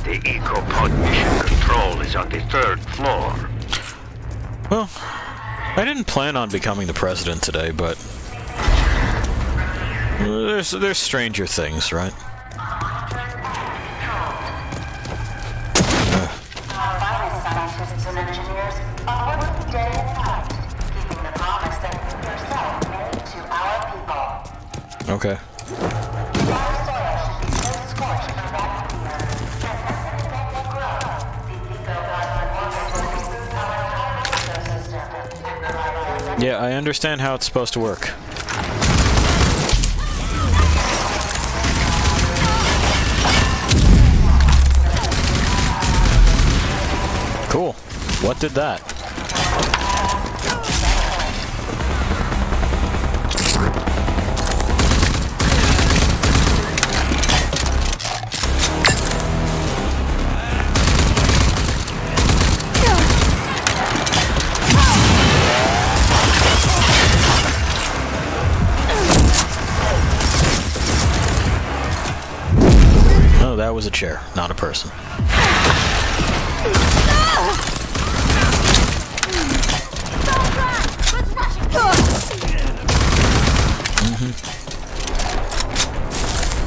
The EcoPod mission control is on the 3rd floor. Well, I didn't plan on becoming the president today, but there's stranger things, right? Our finest scientists and engineers are working day and night, keeping the promise that you yourself made to our people. Okay. Our soil should be so scorched by that fear that nothing that will grow. The eco-god waters will reboot our entire ecosystem and provide Yeah, I understand how it's supposed to work. Cool. What did that? Oh, that was a chair, not a person.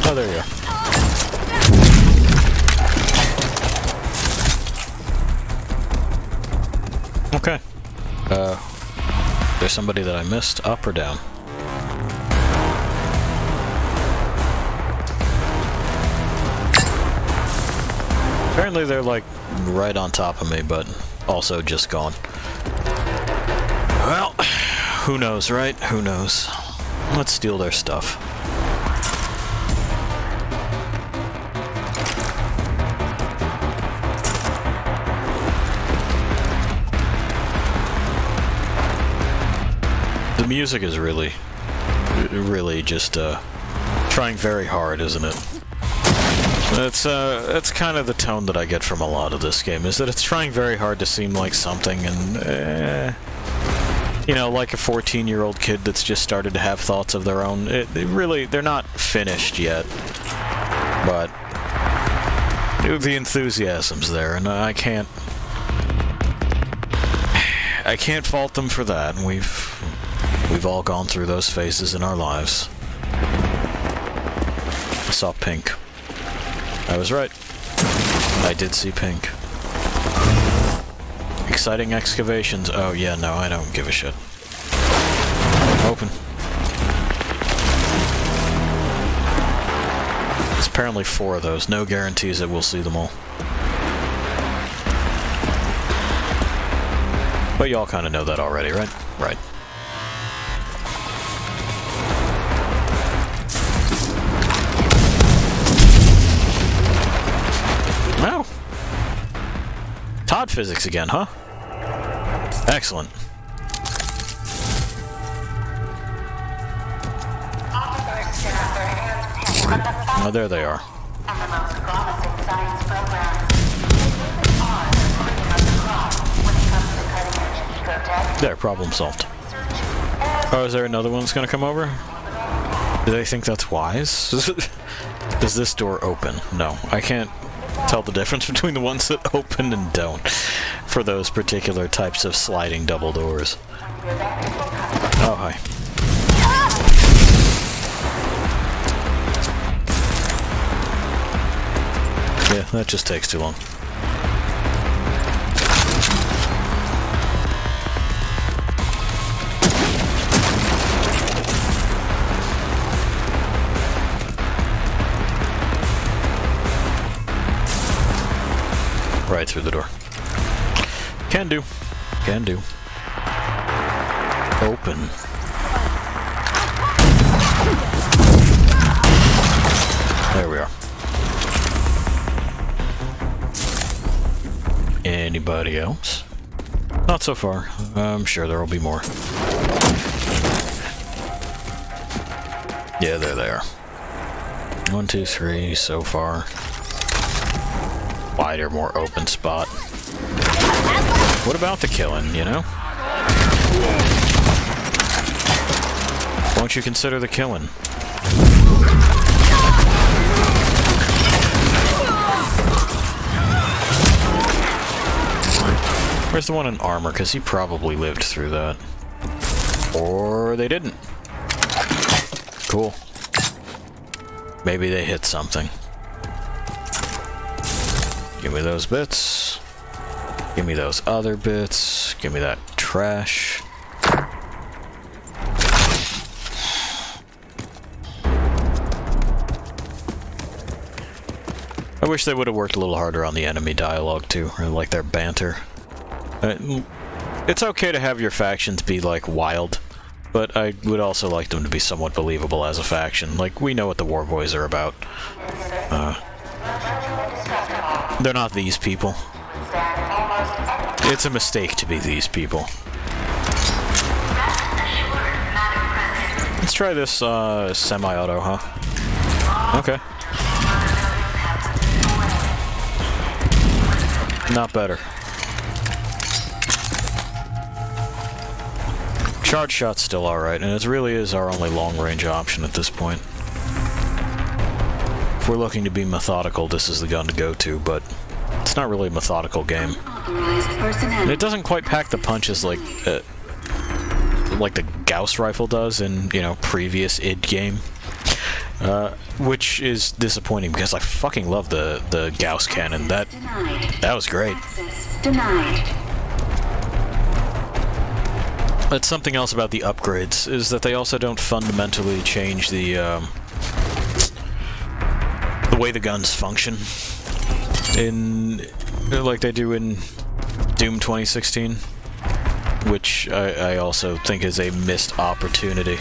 Oh, there you go. Okay. There's somebody that I missed, up or down? Apparently they're like right on top of me, but also just gone. Well, who knows, right? Who knows? Let's steal their stuff. The music is really just trying very hard, isn't it? That's kind of the tone that I get from a lot of this game, is that it's trying very hard to seem like something, and you know, like a 14-year-old kid that's just started to have thoughts of their own. They're not finished yet, but the enthusiasm's there, and I can't fault them for that. And we've all gone through those phases in our lives. I saw pink. I was right. I did see pink. Exciting excavations. Oh yeah, no, I don't give a shit. Open. There's apparently 4 of those. No guarantees that we'll see them all. But y'all kind of know that already, right? Right. Wow. Todd physics again, huh? Excellent. Oh, there they are. There, problem solved. Oh, is there another one that's gonna come over? Do they think that's wise? Does this door open? No, I can't tell the difference between the ones that open and don't for those particular types of sliding double doors. Oh, hi. Yeah, that just takes too long. Right through the door. Can do. Can do. Open. There we are. Anybody else? Not so far. I'm sure there will be more. Yeah, there they are. 1, 2, 3 so far. Wider, more open spot. What about the killing, you know? Won't you consider the killing? Where's the one in armor? Because he probably lived through that. Or they didn't. Cool. Maybe they hit something. Give me those bits. Give me those other bits. Give me that trash. I wish they would have worked a little harder on the enemy dialogue too, or like their banter. It's okay to have your factions be like wild, but I would also like them to be somewhat believable as a faction. Like, we know what the War Boys are about. They're not these people. It's a mistake to be these people. Let's try this semi-auto, huh? Okay. Not better. Charge shot's still alright, and it really is our only long-range option at this point. If we're looking to be methodical, this is the gun to go to, but it's not really a methodical game. And it doesn't quite pack the punches like the Gauss rifle does in, you know, previous id game. Which is disappointing because I fucking love the Gauss cannon. That was great. That's something else about the upgrades, is that they also don't fundamentally change the way the guns function in like they do in Doom 2016, which I also think is a missed opportunity.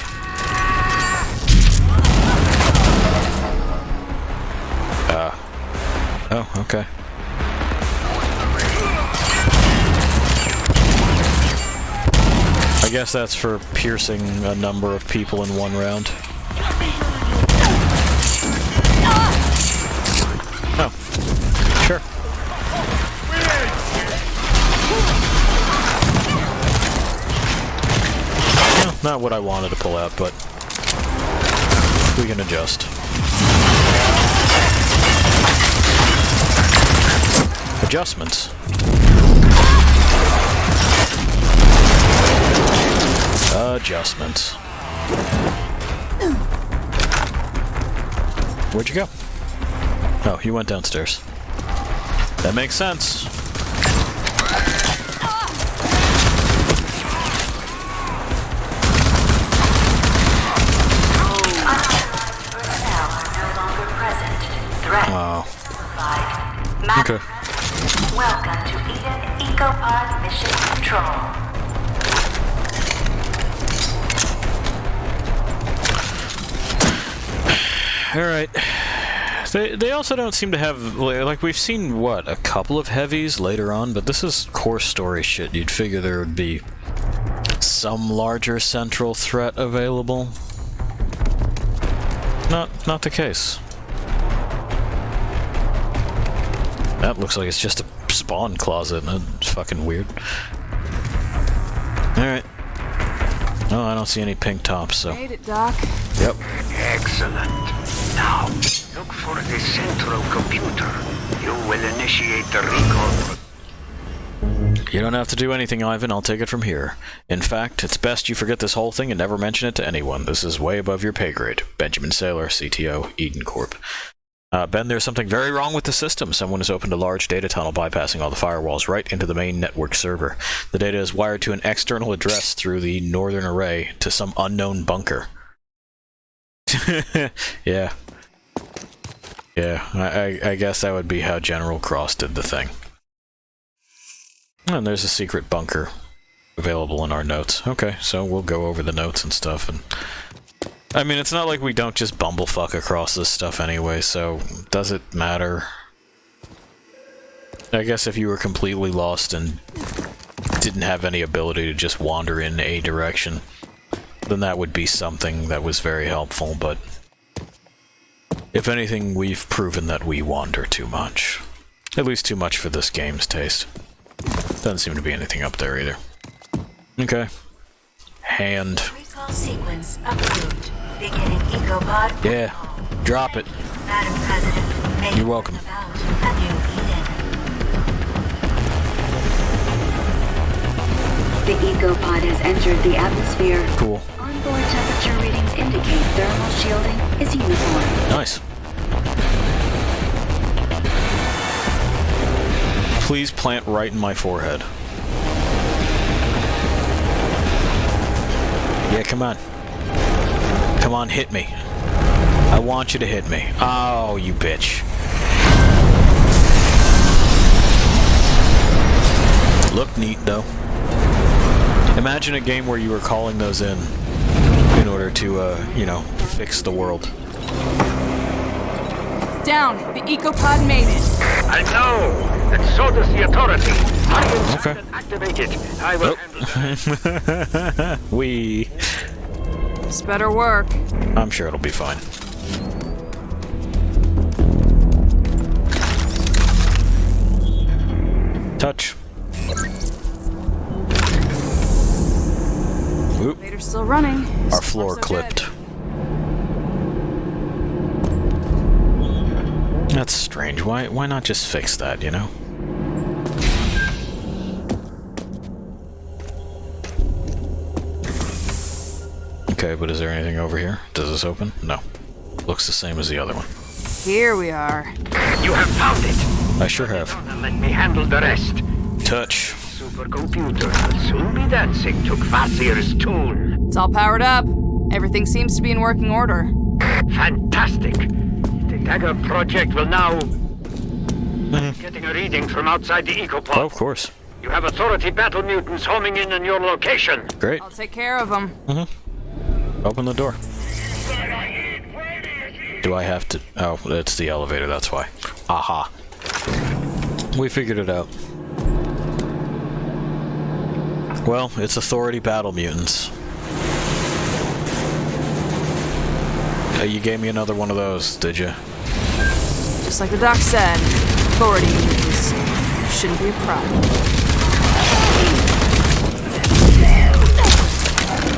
Oh, okay. I guess that's for piercing a number of people in one round. Oh. Sure. Well, not what I wanted to pull out, but we can adjust. Adjustments. Adjustments. Where'd you go? Oh, you went downstairs. That makes sense. Oh. Okay. Welcome to Eden EcoPod Mission Control. Alright. They also don't seem to have, like, we've seen, what, a couple of heavies later on, but this is core story shit. You'd figure there would be some larger central threat available. Not the case. That looks like it's just a spawn closet. That's fucking weird. Alright. Oh, I don't see any pink tops, so... Made it, Doc. Yep. Excellent. Now, look for the central computer. You will initiate the recall. You don't have to do anything, Ivan. I'll take it from here. In fact, it's best you forget this whole thing and never mention it to anyone. This is way above your pay grade. Benjamin Saylor, CTO, Eden Corp. Ben, there's something very wrong with the system. Someone has opened a large data tunnel bypassing all the firewalls right into the main network server. The data is wired to an external address through the northern array to some unknown bunker. Yeah. Yeah, I guess that would be how General Cross did the thing. And there's a secret bunker available in our notes. Okay, so we'll go over the notes and stuff. And I mean, it's not like we don't just bumblefuck across this stuff anyway, so does it matter? I guess if you were completely lost and didn't have any ability to just wander in a direction, then that would be something that was very helpful, but if anything, we've proven that we wander too much. At least too much for this game's taste. Doesn't seem to be anything up there either. Okay. Hand. Recall sequence approved. Beginning EcoPod. Yeah. Drop it. Madam President, may You're welcome. about a new Eden. The EcoPod has entered the atmosphere. Cool. Onboard temperature readings indicate thermal shielding is uniform. Nice. Please plant right in my forehead. Yeah, come on. Come on, hit me. I want you to hit me. Oh, you bitch. Look neat, though. Imagine a game where you were calling those in order to, you know, fix the world. Down. The EcoPod made it. I know, and so does the authority. I will Okay. activate it. I will handle that. We. This better work. I'm sure it'll be fine. Touch. Oop. Elevator's still running. Our So floor far, so clipped. good. That's strange. Why not just fix that, you know? Okay, but is there anything over here? Does this open? No. Looks the same as the other one. Here we are. You have found it. I sure have. Let me handle the rest. Touch. Supercomputer will soon be dancing to Kvasir's tune. It's all powered up. Everything seems to be in working order. Fantastic. The Dagger project will now... Getting a reading from outside the EcoPod. Oh, of course. You have Authority battle mutants homing in on your location. Great. I'll take care of them. Open the door. Do I have to... Oh, it's the elevator, that's why. Aha. We figured it out. Well, it's Authority battle mutants. You gave me another one of those, did you? Just like the doc said, authority means shouldn't be a problem.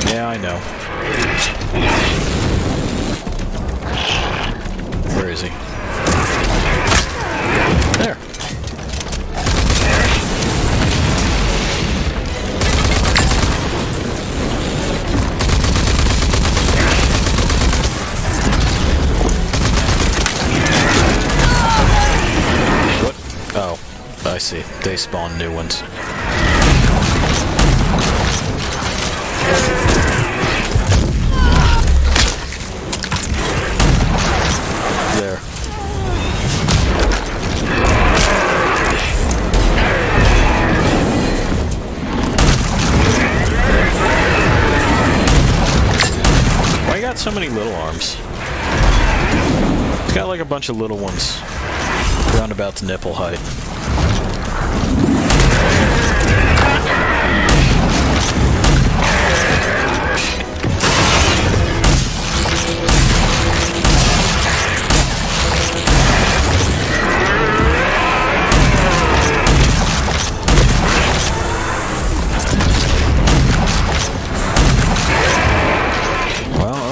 Yeah, I know. Where is he? There. What? Oh, I see. They spawn new ones. There. Why you got so many little arms? It's got like a bunch of little ones. Round about the nipple height.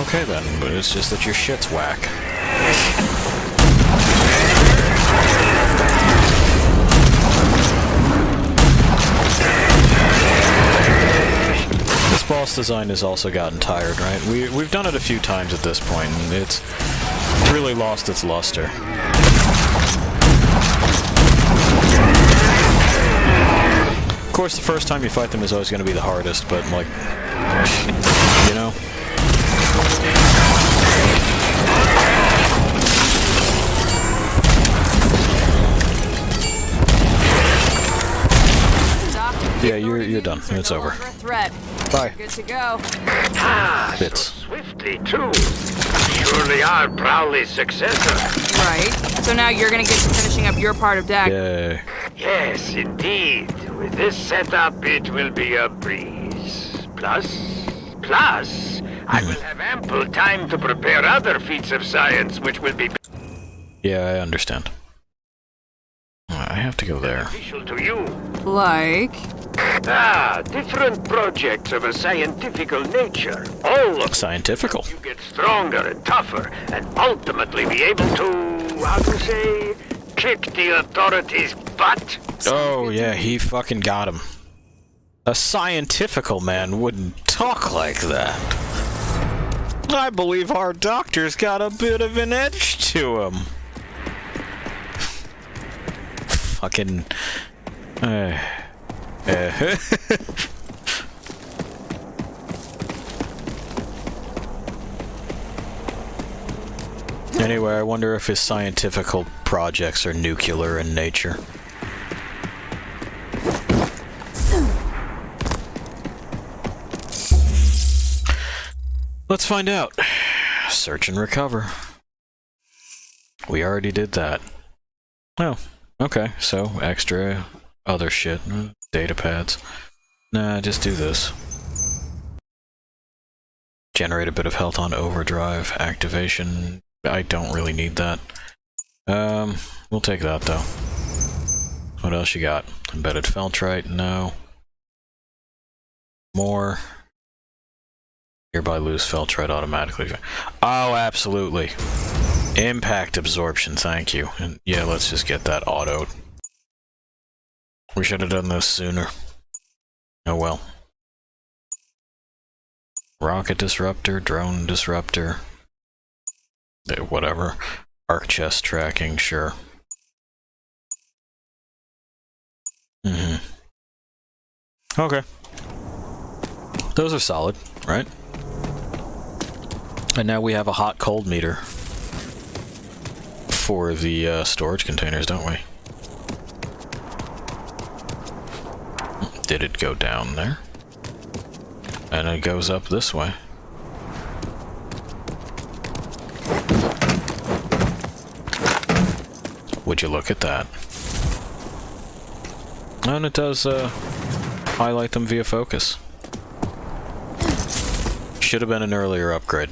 Okay then, but it's just that your shit's whack. This boss design has also gotten tired, right? We've done it a few times at this point, and it's really lost its luster. Of course, the first time you fight them is always going to be the hardest, but like, you know? Yeah, you're done. It's over. Bye. Good to go. Bits. So swiftly too. Surely our Prowley's successor. Right. So now you're gonna get to finishing up your part of Dagger. Yay. Yes, indeed. With this setup, it will be a breeze. Plus, I will have ample time to prepare other feats of science, which will be Yeah, I understand. I have to go there. beneficial to you. Like? Different projects of a scientifical nature. All of Scientifical. you get stronger and tougher, and ultimately be able to, how to say, kick the authorities' butt. Oh yeah, he fucking got him. A scientifical man wouldn't talk like that. I believe our doctor's got a bit of an edge to him. Fucking... Anyway, I wonder if his scientifical projects are nuclear in nature. Let's find out. Search and recover. We already did that. Oh, okay, so extra other shit. Data pads. Nah, just do this. Generate a bit of health on overdrive. Activation. I don't really need that. We'll take that though. What else you got? Embedded feltrite? No. More. Hereby lose feltrite automatically. Oh, absolutely. Impact absorption, thank you. And yeah, let's just get that autoed. We should have done this sooner. Oh well. Rocket disruptor, drone disruptor. Whatever. Arc chest tracking, sure. Okay. Those are solid, right? And now we have a hot-cold meter for the storage containers, don't we? Did it go down there? And it goes up this way. Would you look at that? And it does highlight them via focus. Should have been an earlier upgrade.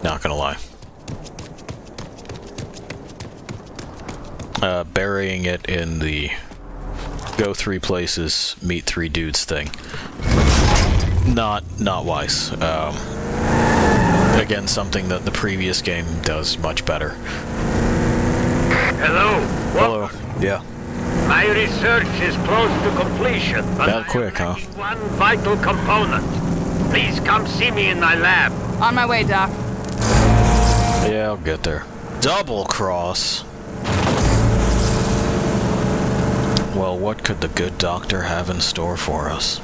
Not gonna lie. Burying it in the go 3 places, meet 3 dudes thing. Not wise. Again, something that the previous game does much better. Hello. Hello. Yeah. My research is close to completion. But That quick, huh? one vital component. Please come see me in my lab. On my way, Doc. Yeah, I'll get there. Double cross. Well, what could the good doctor have in store for us?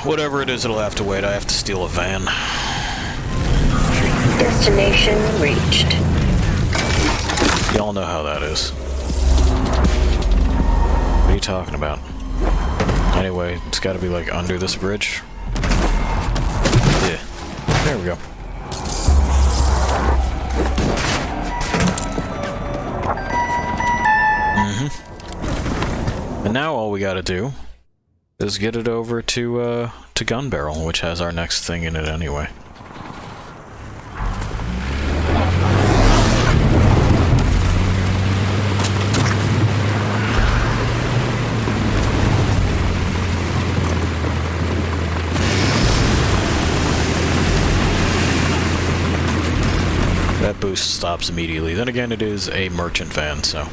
Whatever it is, it'll have to wait. I have to steal a van. Destination reached. Y'all know how that is. What are you talking about? Anyway, it's gotta be like under this bridge. Yeah. There we go. And now all we gotta do is get it over to Gun Barrel, which has our next thing in it anyway. That boost stops immediately. Then again, it is a merchant van, so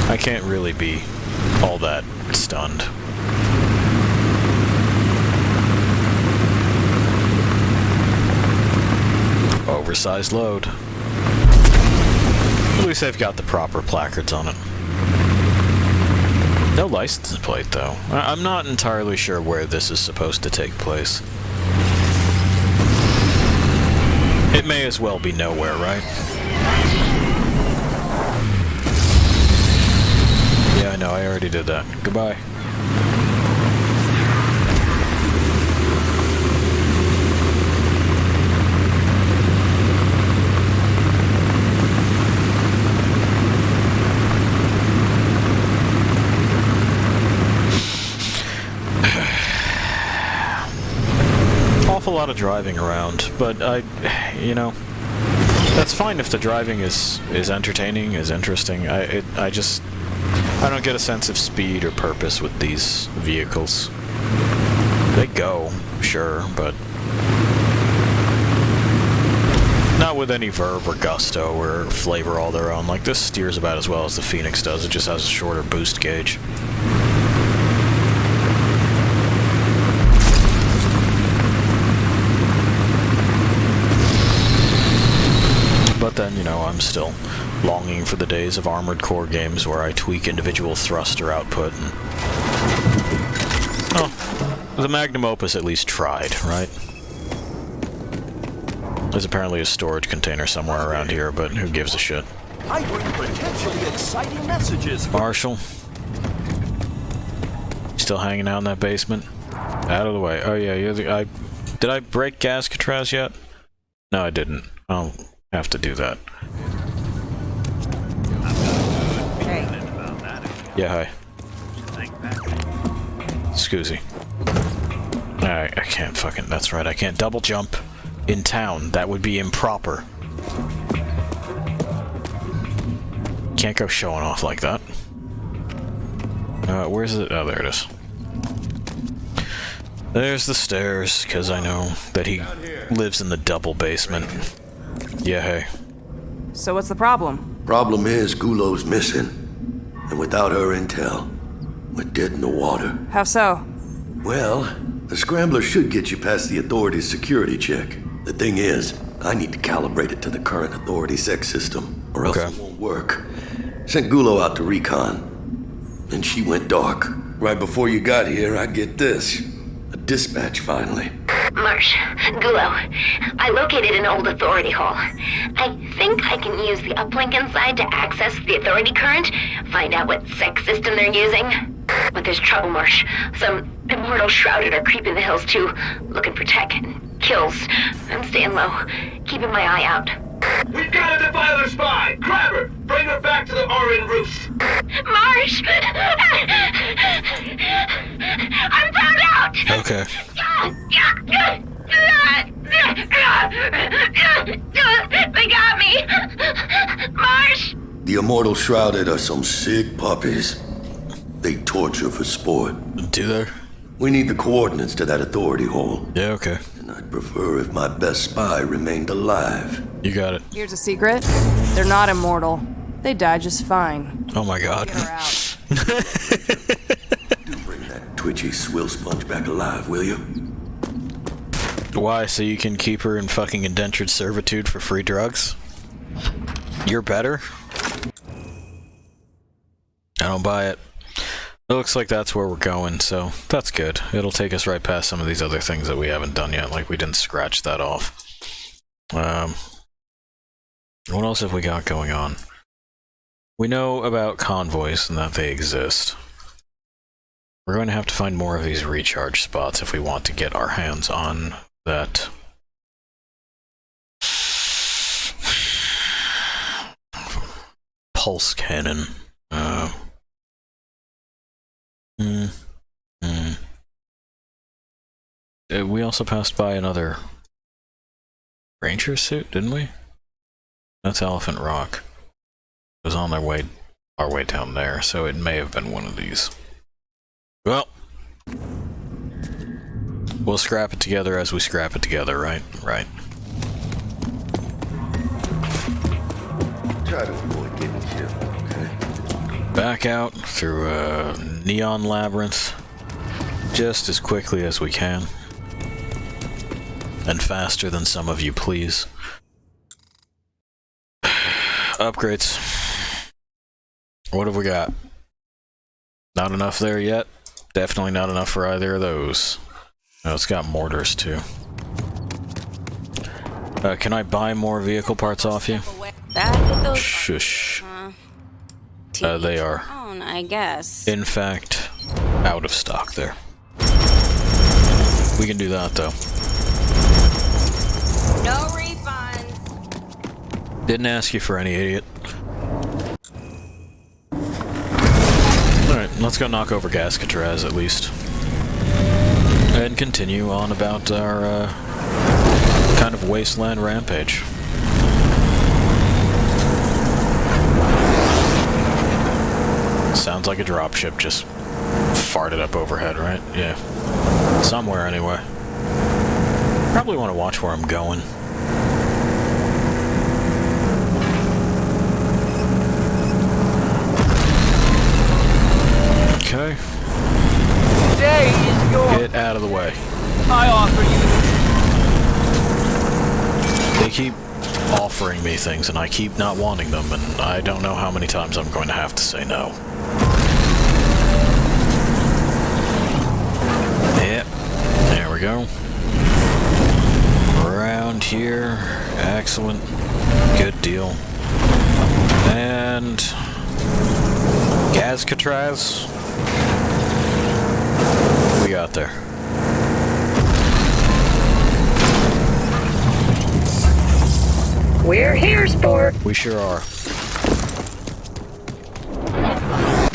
I can't really be all that stunned. Oversized load. At least they've got the proper placards on it. No license plate, though. I'm not entirely sure where this is supposed to take place. It may as well be nowhere, right? Yeah, I know, I already did that. Goodbye. Awful lot of driving around, but you know, that's fine if the driving is entertaining, is interesting. I don't get a sense of speed or purpose with these vehicles. They go, sure, but not with any verve or gusto or flavor all their own. Like, this steers about as well as the Phoenix does, it just has a shorter boost gauge. But then, you know, I'm still longing for the days of Armored Core games where I tweak individual thruster output and... Oh, the Magnum Opus at least tried, right? There's apparently a storage container somewhere around here, but who gives a shit? I bring potentially exciting messages. Marshall? Still hanging out in that basement? Out of the way. Oh yeah, you're the... Did I break Gascatraz yet? No, I didn't. I'll have to do that. Hey. Yeah, hi. Scoozy. I can't fucking... That's right, I can't double jump in town. That would be improper. Can't go showing off like that. Where's it? Oh, there it is. There's the stairs, because I know that he lives in the double basement. Yeah, hey. So what's the problem? Problem is, Gulow's missing. And without her intel, we're dead in the water. How so? Well, the Scrambler should get you past the Authority's security check. The thing is, I need to calibrate it to the current Authority sex system, or else it won't work. Sent Gulow out to recon. Then she went dark. Right before you got here, I get this. A dispatch, finally. Marsh, Gulow, I located an old Authority hall. I think I can use the uplink inside to access the Authority current, find out what sex system they're using. But there's trouble, Marsh. Some immortal shrouded are creeping the hills too, looking for tech and kills. I'm staying low, keeping my eye out. We've got a defiler spy! Grab her! Bring her back to the Orin Roost! Marsh! I'm found out! Okay. They got me! Marsh! The Immortal Shrouded are some sick puppies. They torture for sport. Do they? We need the coordinates to that authority hole. Yeah, okay. And I'd prefer if my best spy remained alive. You got it. Here's a secret. They're not immortal. They die just fine. Oh my god. Get her out. Do bring that twitchy swill sponge back alive, will you? Why? So you can keep her in fucking indentured servitude for free drugs? You're better? I don't buy it. It looks like that's where we're going, so that's good. It'll take us right past some of these other things that we haven't done yet, like we didn't scratch that off. What else have we got going on? We know about convoys and that they exist. We're going to have to find more of these recharge spots if we want to get our hands on that. Pulse cannon. We also passed by another ranger suit, didn't we? That's Elephant Rock. It was on our way down there, so it may have been one of these. Well, we'll scrap it together as we scrap it together, right? Right. Try to avoid getting killed, okay? Back out through a neon labyrinth just as quickly as we can. And faster than some of you, please. Upgrades. What have we got? Not enough there yet? Definitely not enough for either of those. Oh, it's got mortars too. Can I buy more vehicle parts off you? Shush. They are, I guess. in fact, out of stock there. We can do that though. No refunds. Didn't ask you for any, idiot. Alright, let's go knock over Gascatraz at least. And continue on about our kind of wasteland rampage. Sounds like a dropship just farted up overhead, right? Yeah. Somewhere anyway. Probably want to watch where I'm going. Okay. Day is yours. Get out of the way. I offer you. They keep offering me things and I keep not wanting them, and I don't know how many times I'm going to have to say no. Yep. There we go. Around here. Excellent. Good deal. And Gascatraz. We got there. We're here, sport. We sure are.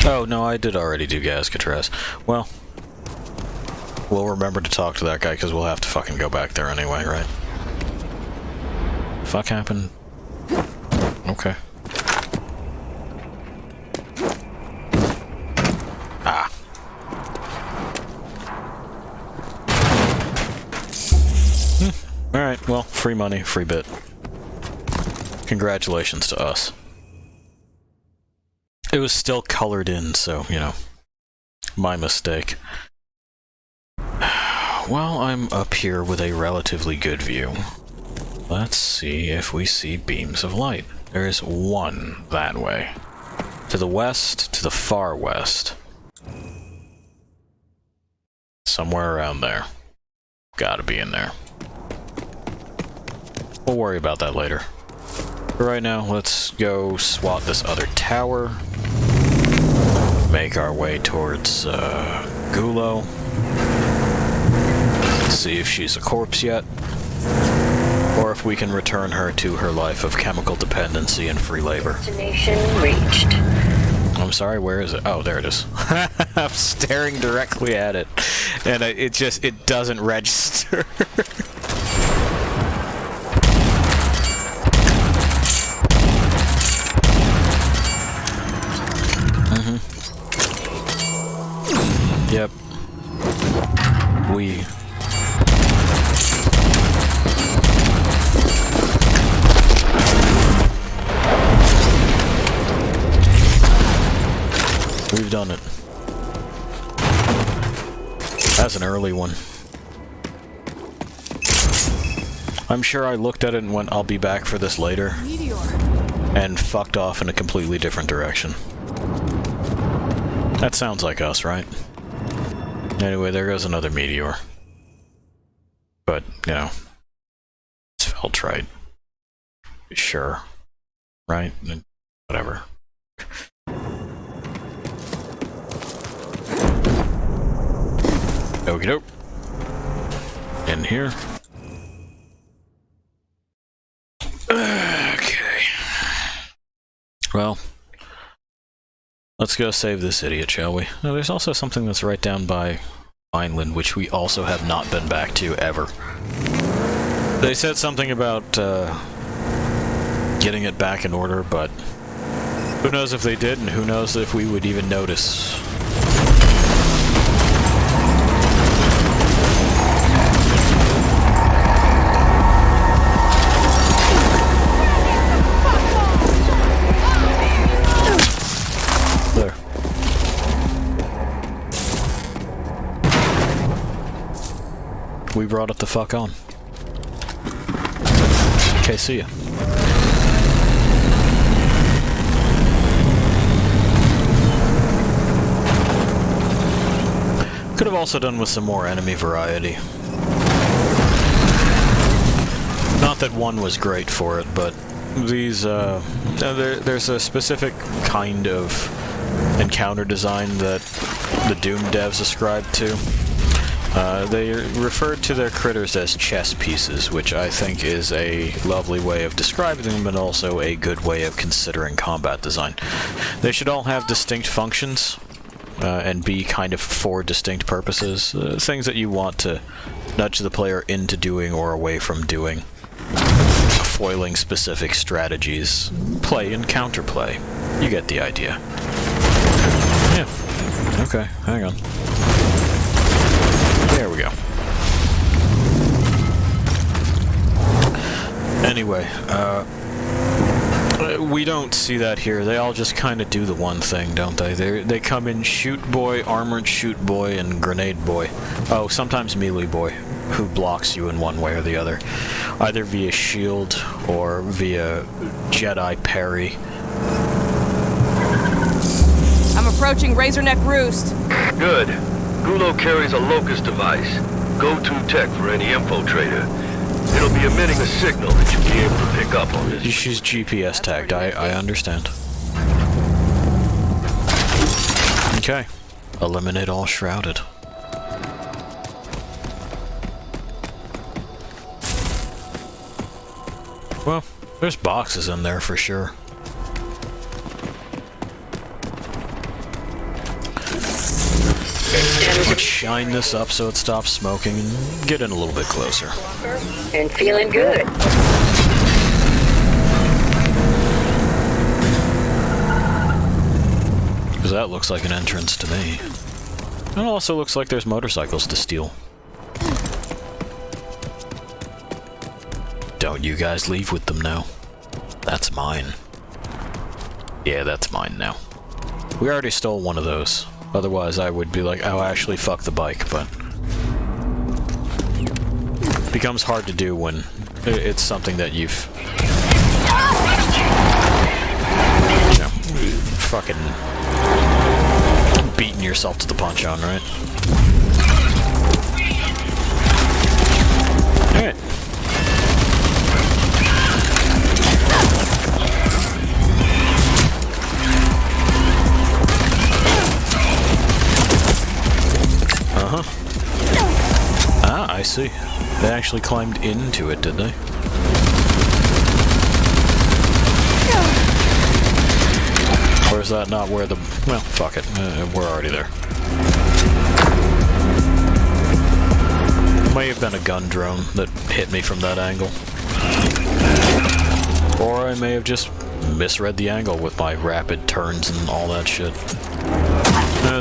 Oh, no, I did already do Gascatraz. Well, we'll remember to talk to that guy because we'll have to fucking go back there anyway, right? Fuck happened? Okay. Ah. Alright, well, free money, free bit. Congratulations to us. It was still colored in, so, you know, my mistake. Well, I'm up here with a relatively good view. Let's see if we see beams of light. There is one that way. To the west, to the far west. Somewhere around there. Gotta be in there. We'll worry about that later. But right now, let's go swat this other tower. Make our way towards Gulo. See if she's a corpse yet. Or if we can return her to her life of chemical dependency and free labor. Destination reached. I'm sorry, where is it? Oh, there it is. I'm staring directly at it, and it doesn't register. Yep. We've done it. That's an early one. I'm sure I looked at it and went, I'll be back for this later. Meteor. And fucked off in a completely different direction. That sounds like us, right? Anyway, there goes another meteor. But, you know, it's felt right. Sure. Right? Whatever. Okie doke. In here. Okay. Well, let's go save this idiot, shall we? Now, there's also something that's right down by Vineland, which we also have not been back to ever. They said something about getting it back in order, but who knows if they did, and who knows if we would even notice. We brought it the fuck on. Okay, see ya. Could have also done with some more enemy variety. Not that one was great for it, but these, there's a specific kind of encounter design that the Doom devs ascribed to. They referred to their critters as chess pieces, which I think is a lovely way of describing them, but also a good way of considering combat design. They should all have distinct functions, and be kind of for distinct purposes. Things that you want to nudge the player into doing or away from doing. Foiling specific strategies. Play and counterplay. You get the idea. Yeah. Okay, hang on. There we go. Anyway, we don't see that here. They all just kind of do the one thing, don't they? They come in Shoot Boy, Armored Shoot Boy, and Grenade Boy. Oh, sometimes Melee Boy, who blocks you in one way or the other. Either via shield or via Jedi parry. I'm approaching Razorneck Roost. Good. Gulo carries a locust device. Go-to tech for any infiltrator. It'll be emitting a signal that you'll be able to pick up on this. She's GPS tagged, I understand. Okay. Eliminate all shrouded. Well, there's boxes in there for sure. Let's shine this up so it stops smoking and get in a little bit closer. And feeling good. Because that looks like an entrance to me. It also looks like there's motorcycles to steal. Don't you guys leave with them now. That's mine. Yeah, that's mine now. We already stole one of those. Otherwise, I would be like, oh, actually, fuck the bike, but... It becomes hard to do when it's something that you've... You know, fucking... beaten yourself to the punch on, right? Alright. Ah, I see. They actually climbed into it, did they? is that not where the... Well, fuck it. We're already there. May have been a gun drone that hit me from that angle. Or I may have just misread the angle with my rapid turns and all that shit.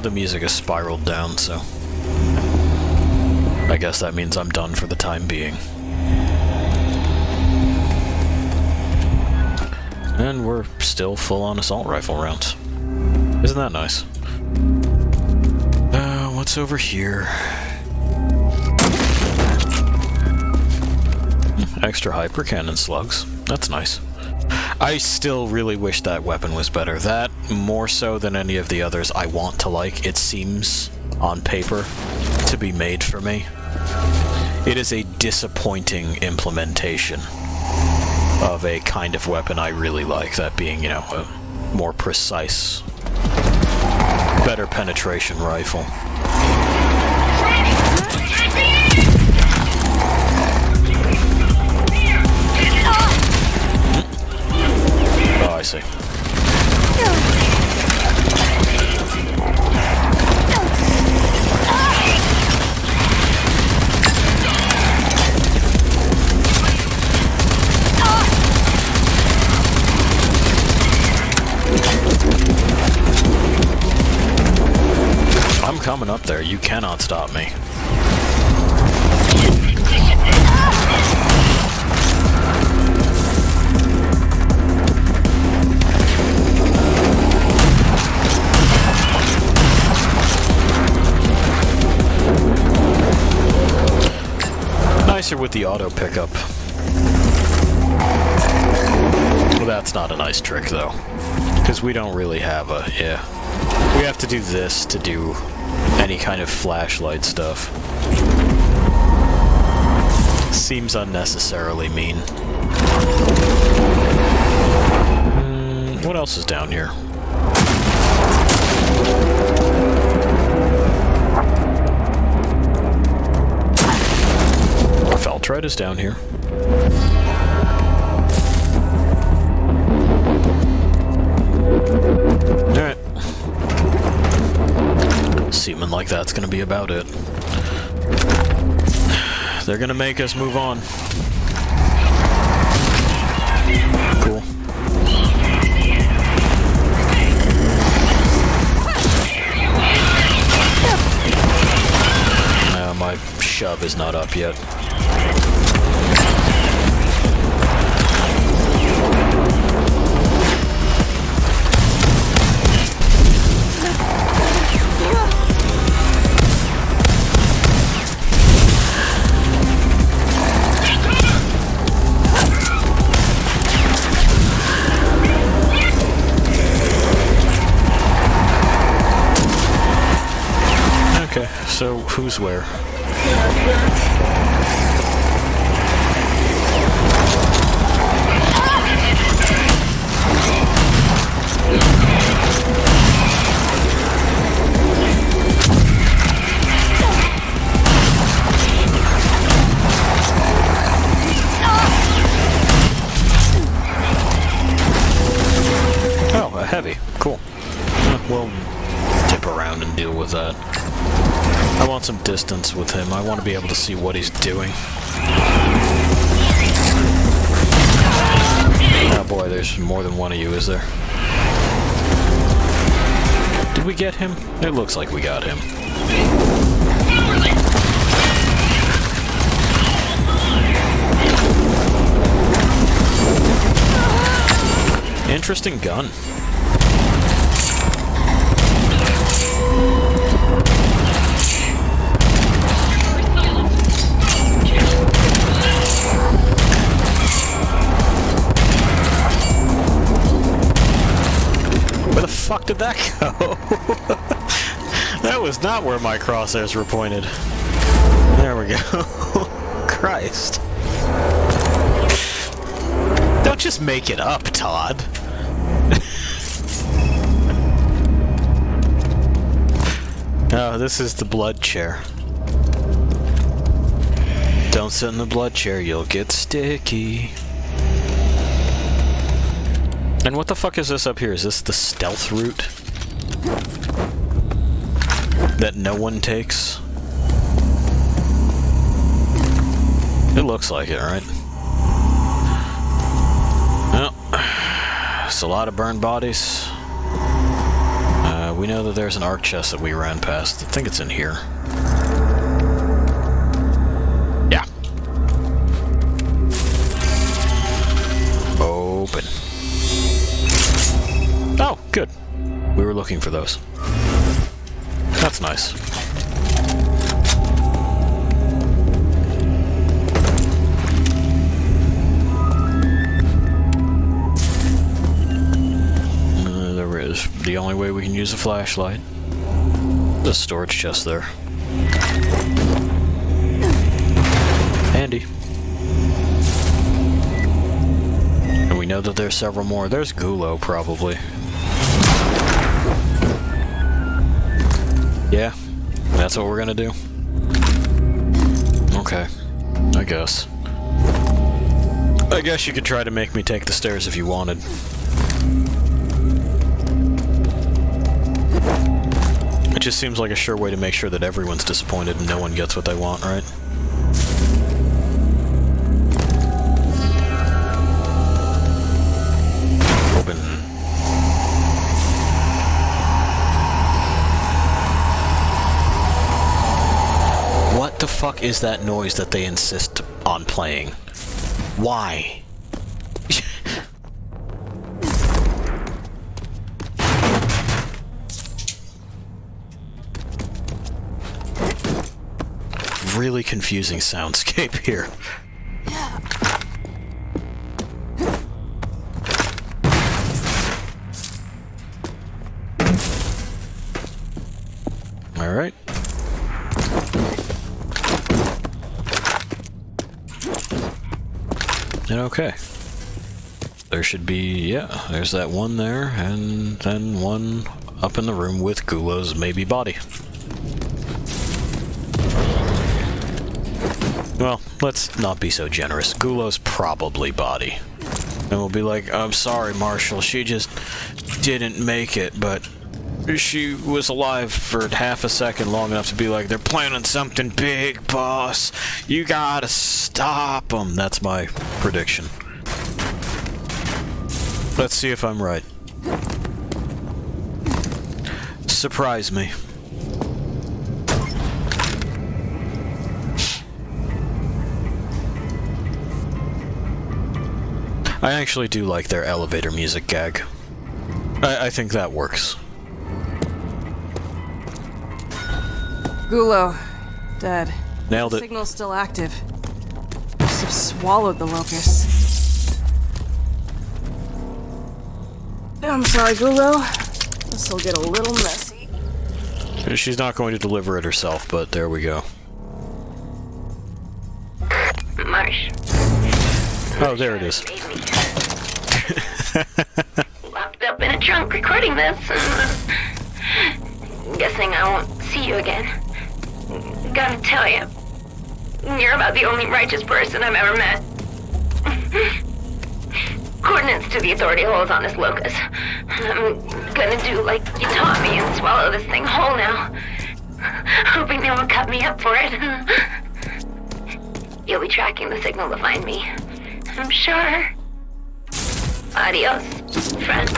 The music has spiraled down, so... I guess that means I'm done for the time being. And we're still full-on assault rifle rounds. Isn't that nice? What's over here? Extra hyper cannon slugs. That's nice. I still really wish that weapon was better. That, more so than any of the others I want to like, it seems, on paper, to be made for me. It is a disappointing implementation of a kind of weapon I really like, that being, you know, a more precise, better penetration rifle. Oh, I see. I'm coming up there. You cannot stop me. Nicer with the auto pickup. Well, that's not a nice trick, though. Because we don't really have a... Yeah. We have to do this to do any kind of flashlight stuff. Seems unnecessarily mean. What else is down here? Feltrite is down here. Alright. Seeming like that's gonna be about it. They're gonna make us move on. Cool. My shove is not up yet. Okay, so who's where? Oh, a heavy. Cool. We'll dip around and deal with that. I want some distance with him. I want to be able to see what he's doing. Oh boy, there's more than one of you, is there? Did we get him? It looks like we got him. Interesting gun. Where the fuck did that go? That was not where my crosshairs were pointed. There we go. Christ. Don't just make it up, Todd. Oh, this is the blood chair. Don't sit in the blood chair, you'll get sticky. And what the fuck is this up here? Is this the stealth route? That no one takes? It looks like it, right? Well, it's a lot of burned bodies. We know that there's an arc chest that we ran past. I think it's in here. Yeah. Open. Oh, good. We were looking for those. That's nice. There is the only way we can use a flashlight. The storage chest there. Handy. And we know that there's several more. There's Gulo, probably. Yeah, that's what we're gonna do. Okay, I guess. I guess you could try to make me take the stairs if you wanted. It just seems like a sure way to make sure that everyone's disappointed and no one gets what they want, right? Open. What the fuck is that noise that they insist on playing? Why? Really confusing soundscape here. All right. And okay. There should be, yeah, there's that one there, and then one up in the room with Gulo's maybe body. Well, let's not be so generous. Gulo's probably body. And we'll be like, I'm sorry, Marshall, she just didn't make it, but she was alive for half a second long enough to be like, they're planning something big, boss. You gotta stop them. That's my prediction. Let's see if I'm right. Surprise me. I actually do like their elevator music gag. I think that works. Gulo, dead. Nailed it. Signal's still active. Must have swallowed the locust. I'm sorry, Gulo. This'll get a little messy. She's not going to deliver it herself, but there we go. Marsh. Oh, there it is. Locked up in a trunk recording this. Guessing I won't see you again. Gotta tell you, you're about the only righteous person I've ever met. Coordinates to the authority holes on this locust. I'm gonna do like you taught me and swallow this thing whole now. Hoping they won't cut me up for it. You'll be tracking the signal to find me, I'm sure. Adios, friend.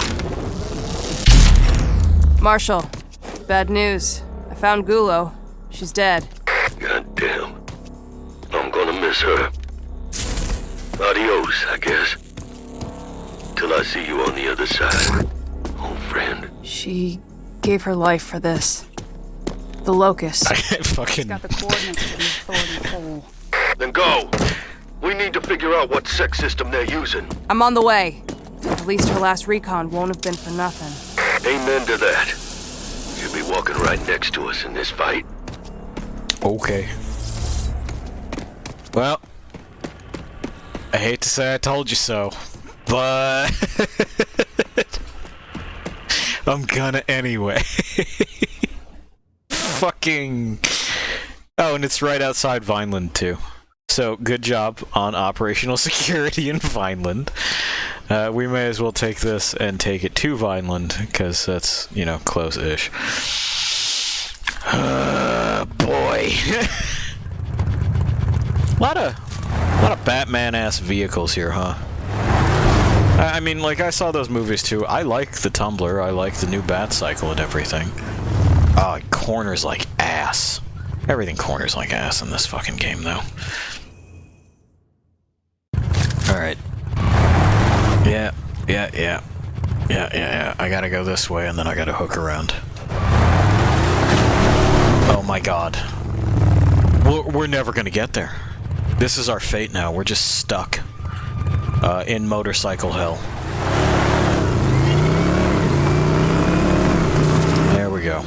Marshall, bad news. I found Gulo. She's dead. Goddamn. I'm gonna miss her. Adios, I guess. Till I see you on the other side, old friend. She gave her life for this. The locust. Fucking. She's got the coordinates to the authority hole. Then go. We need to figure out what sex system they're using. I'm on the way. At least her last recon won't have been for nothing. Amen to that. You'll be walking right next to us in this fight. Okay. Well, I hate to say I told you so, but I'm gonna anyway. Fucking. Oh, and it's right outside Vineland, too. So, good job on operational security in Vineland. We may as well take this and take it to Vineland, because that's, you know, close-ish. Boy. a lot of Batman-ass vehicles here, huh? I mean, like, I saw those movies too. I like the Tumbler, I like the new Batcycle and everything. Oh, it corners like ass. Everything corners like ass in this fucking game, though. Alright. Yeah. I gotta go this way, and then I gotta hook around. Oh my god. We're never gonna get there. This is our fate now. We're just stuck. In motorcycle hell. There we go.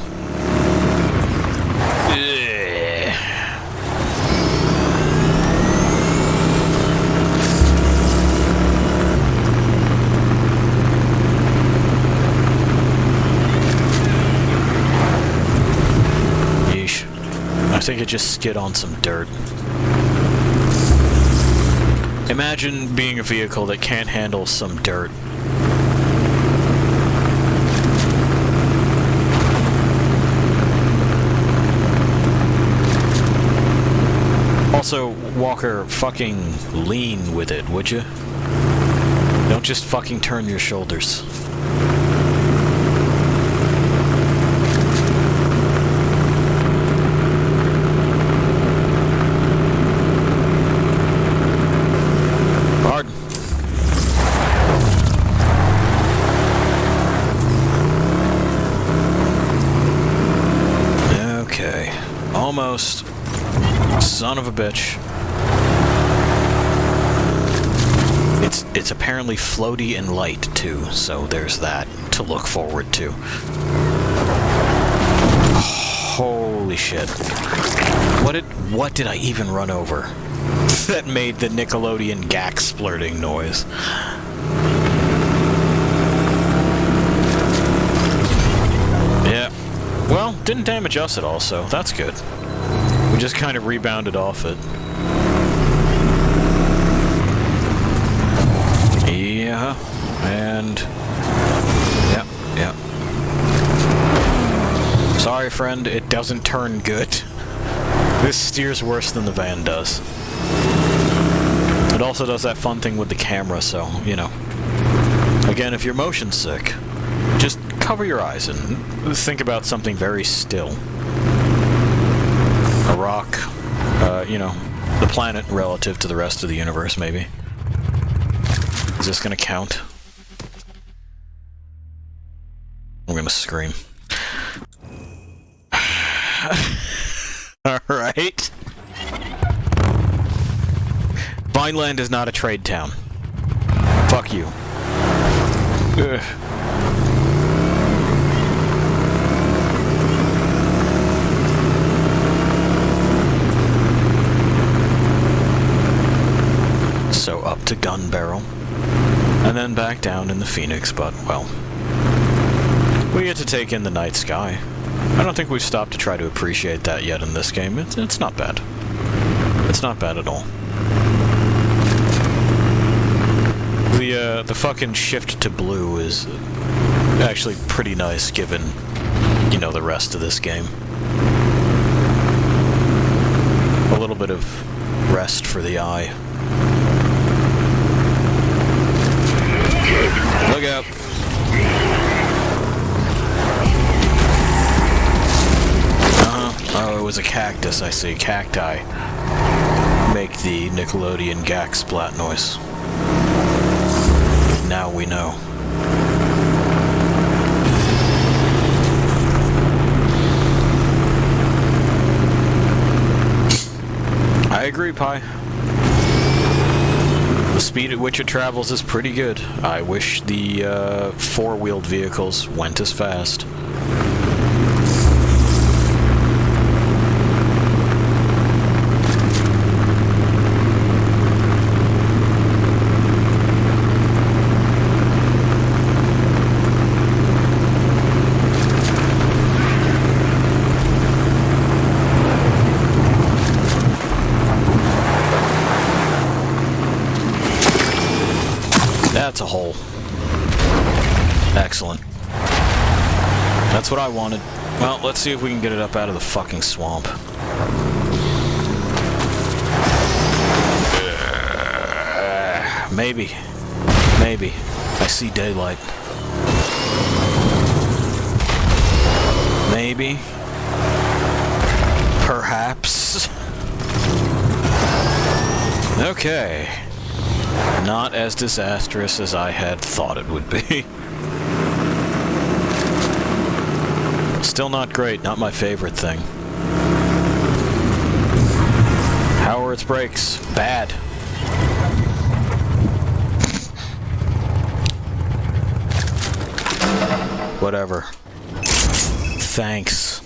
Yeesh. I think it just skid on some dirt. Imagine being a vehicle that can't handle some dirt. Also, Walker, fucking lean with it, would you? Don't just fucking turn your shoulders. Almost. Son of a bitch. It's apparently floaty and light too, so there's that to look forward to. Holy shit. What did I even run over? That made the Nickelodeon gack splurting noise. Yeah. Well, didn't damage us at all, so that's good. We just kind of rebounded off it. Yeah, and... Yep. Sorry, friend, it doesn't turn good. This steers worse than the van does. It also does that fun thing with the camera, so, you know. Again, if you're motion sick, just cover your eyes and think about something very still. A rock, you know, the planet relative to the rest of the universe, maybe. Is this gonna count? I'm gonna scream. Alright. Vineland is not a trade town. Fuck you. Ugh. So up to Gun Barrel, and then back down in the Phoenix, but, well, we get to take in the night sky. I don't think we've stopped to try to appreciate that yet in this game. It's not bad. It's not bad at all. The fucking shift to blue is actually pretty nice given, you know, the rest of this game. A little bit of rest for the eye. Look out. Oh, it was a cactus, I see. Cacti make the Nickelodeon gack splat noise. Now we know. I agree, Pi. The speed at which it travels is pretty good. I wish the four-wheeled vehicles went as fast. That's a hole. Excellent. That's what I wanted. Well, let's see if we can get it up out of the fucking swamp. Maybe. Maybe. I see daylight. Maybe. Perhaps. Okay. Not as disastrous as I had thought it would be. Still not great, not my favorite thing. How are its brakes? Bad. Whatever. Thanks.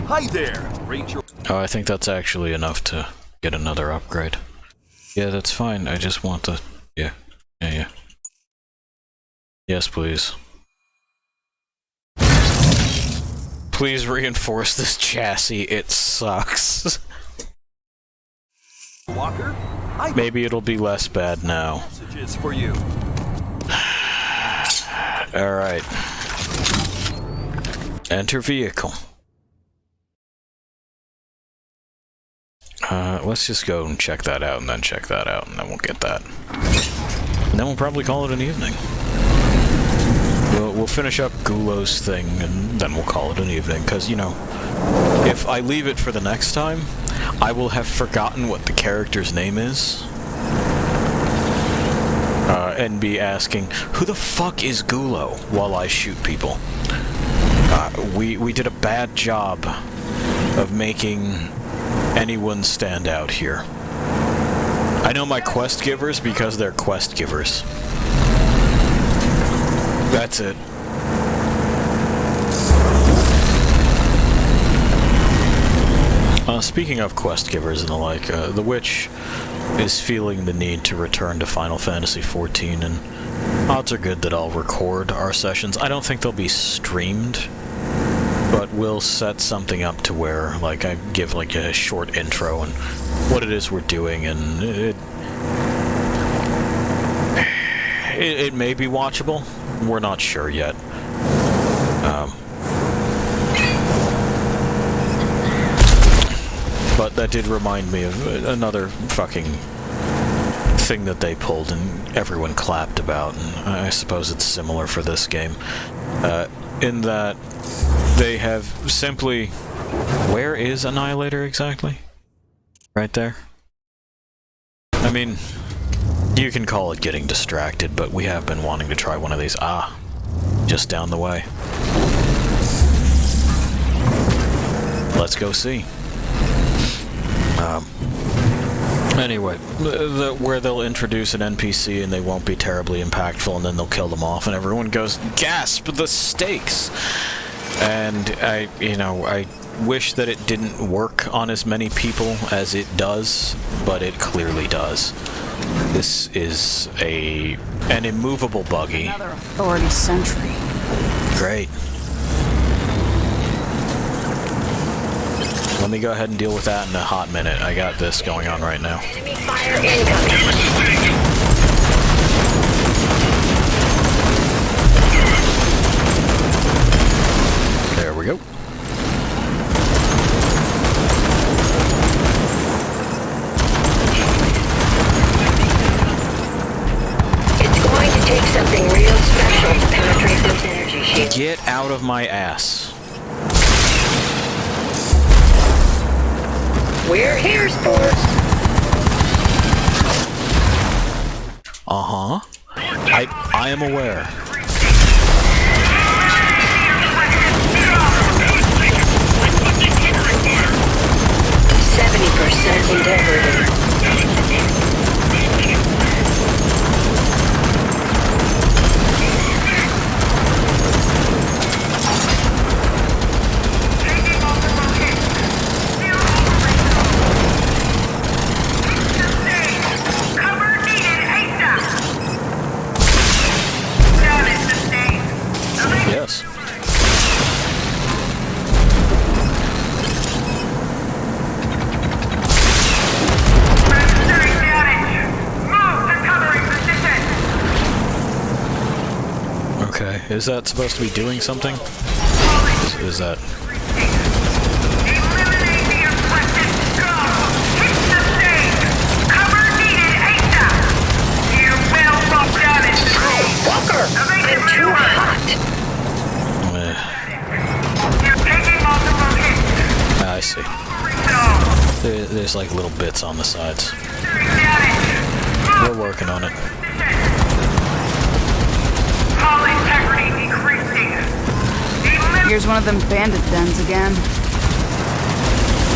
Hi there, Rachel. Oh, I think that's actually enough to get another upgrade. Yeah, that's fine. I just want the... Yeah. Yeah. Yes, please. Please reinforce this chassis. It sucks. Walker, maybe it'll be less bad now. Messages for you. Alright. Enter vehicle. Let's just go and check that out, and then check that out, and then we'll get that. And then we'll probably call it an evening. We'll finish up Gulo's thing, and then we'll call it an evening, because, you know, if I leave it for the next time, I will have forgotten what the character's name is. And be asking, who the fuck is Gulo, while I shoot people? We did a bad job of making anyone stand out here. I know my quest givers because they're quest givers. That's it. Speaking of quest givers and the like, the Witch is feeling the need to return to Final Fantasy XIV, and odds are good that I'll record our sessions. I don't think they'll be streamed, but we'll set something up to where, like, I give, like, a short intro and what it is we're doing, and it may be watchable. We're not sure yet. But that did remind me of another fucking thing that they pulled and everyone clapped about, and I suppose it's similar for this game. In that they have simply... Where is Annihilator exactly? Right there? I mean, you can call it getting distracted, but we have been wanting to try one of these. Ah, just down the way. Let's go see. Anyway, where they'll introduce an NPC and they won't be terribly impactful, and then they'll kill them off, and everyone goes, gasp, the stakes! And I wish that it didn't work on as many people as it does, but it clearly does. This is an immovable buggy. Another authority sentry. Great. Let me go ahead and deal with that in a hot minute. I got this going on right now. Enemy fire incoming. There we go. It's going to take something real special to penetrate those energy shields. Get out of my ass. We're here, sport. Uh-huh. I am aware. 70% integrity. Yes. Okay, is that supposed to be doing something? Is that... Walker, I'm too hot. I see. There's like little bits on the sides. We're working on it. Here's one of them bandit dens again.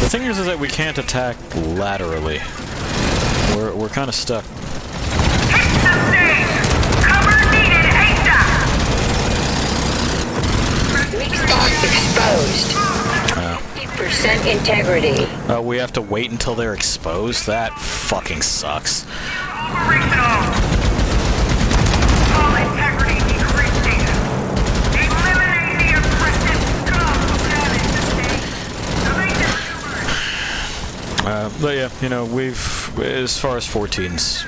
The thing is that we can't attack laterally. We're kind of stuck. Weak spot exposed. 50% integrity. We have to wait until they're exposed? That fucking sucks. But yeah, you know, as far as 14's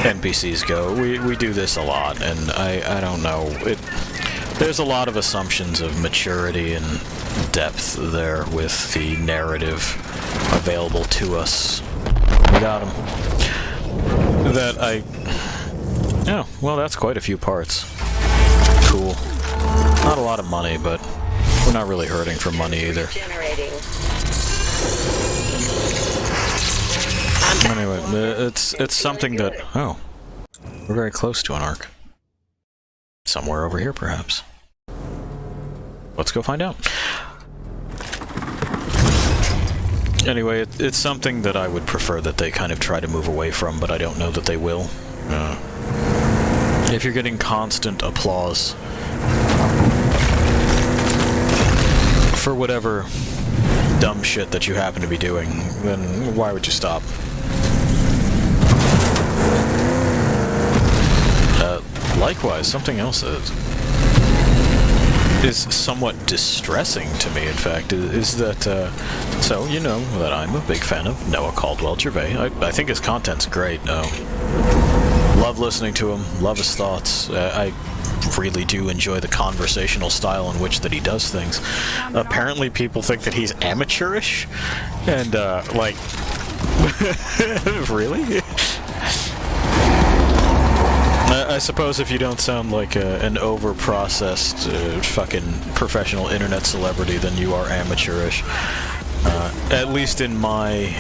NPCs go, we do this a lot, and I don't know, there's a lot of assumptions of maturity and depth there with the narrative available to us. We got them. Oh, well, that's quite a few parts. Cool. Not a lot of money, but we're not really hurting for money either. Anyway, it's something that... Oh. We're very close to an arc. Somewhere over here, perhaps. Let's go find out. Anyway, it's something that I would prefer that they kind of try to move away from, but I don't know that they will. If you're getting constant applause for whatever dumb shit that you happen to be doing, then why would you stop? Likewise, something else is somewhat distressing to me, in fact, is that, so, you know that I'm a big fan of Noah Caldwell-Gervais. I think his content's great. Love listening to him, love his thoughts. I really do enjoy the conversational style in which that he does things. Apparently people think that he's amateurish, and, like, really? I suppose if you don't sound like an over-processed fucking professional internet celebrity, then you are amateurish. At least in my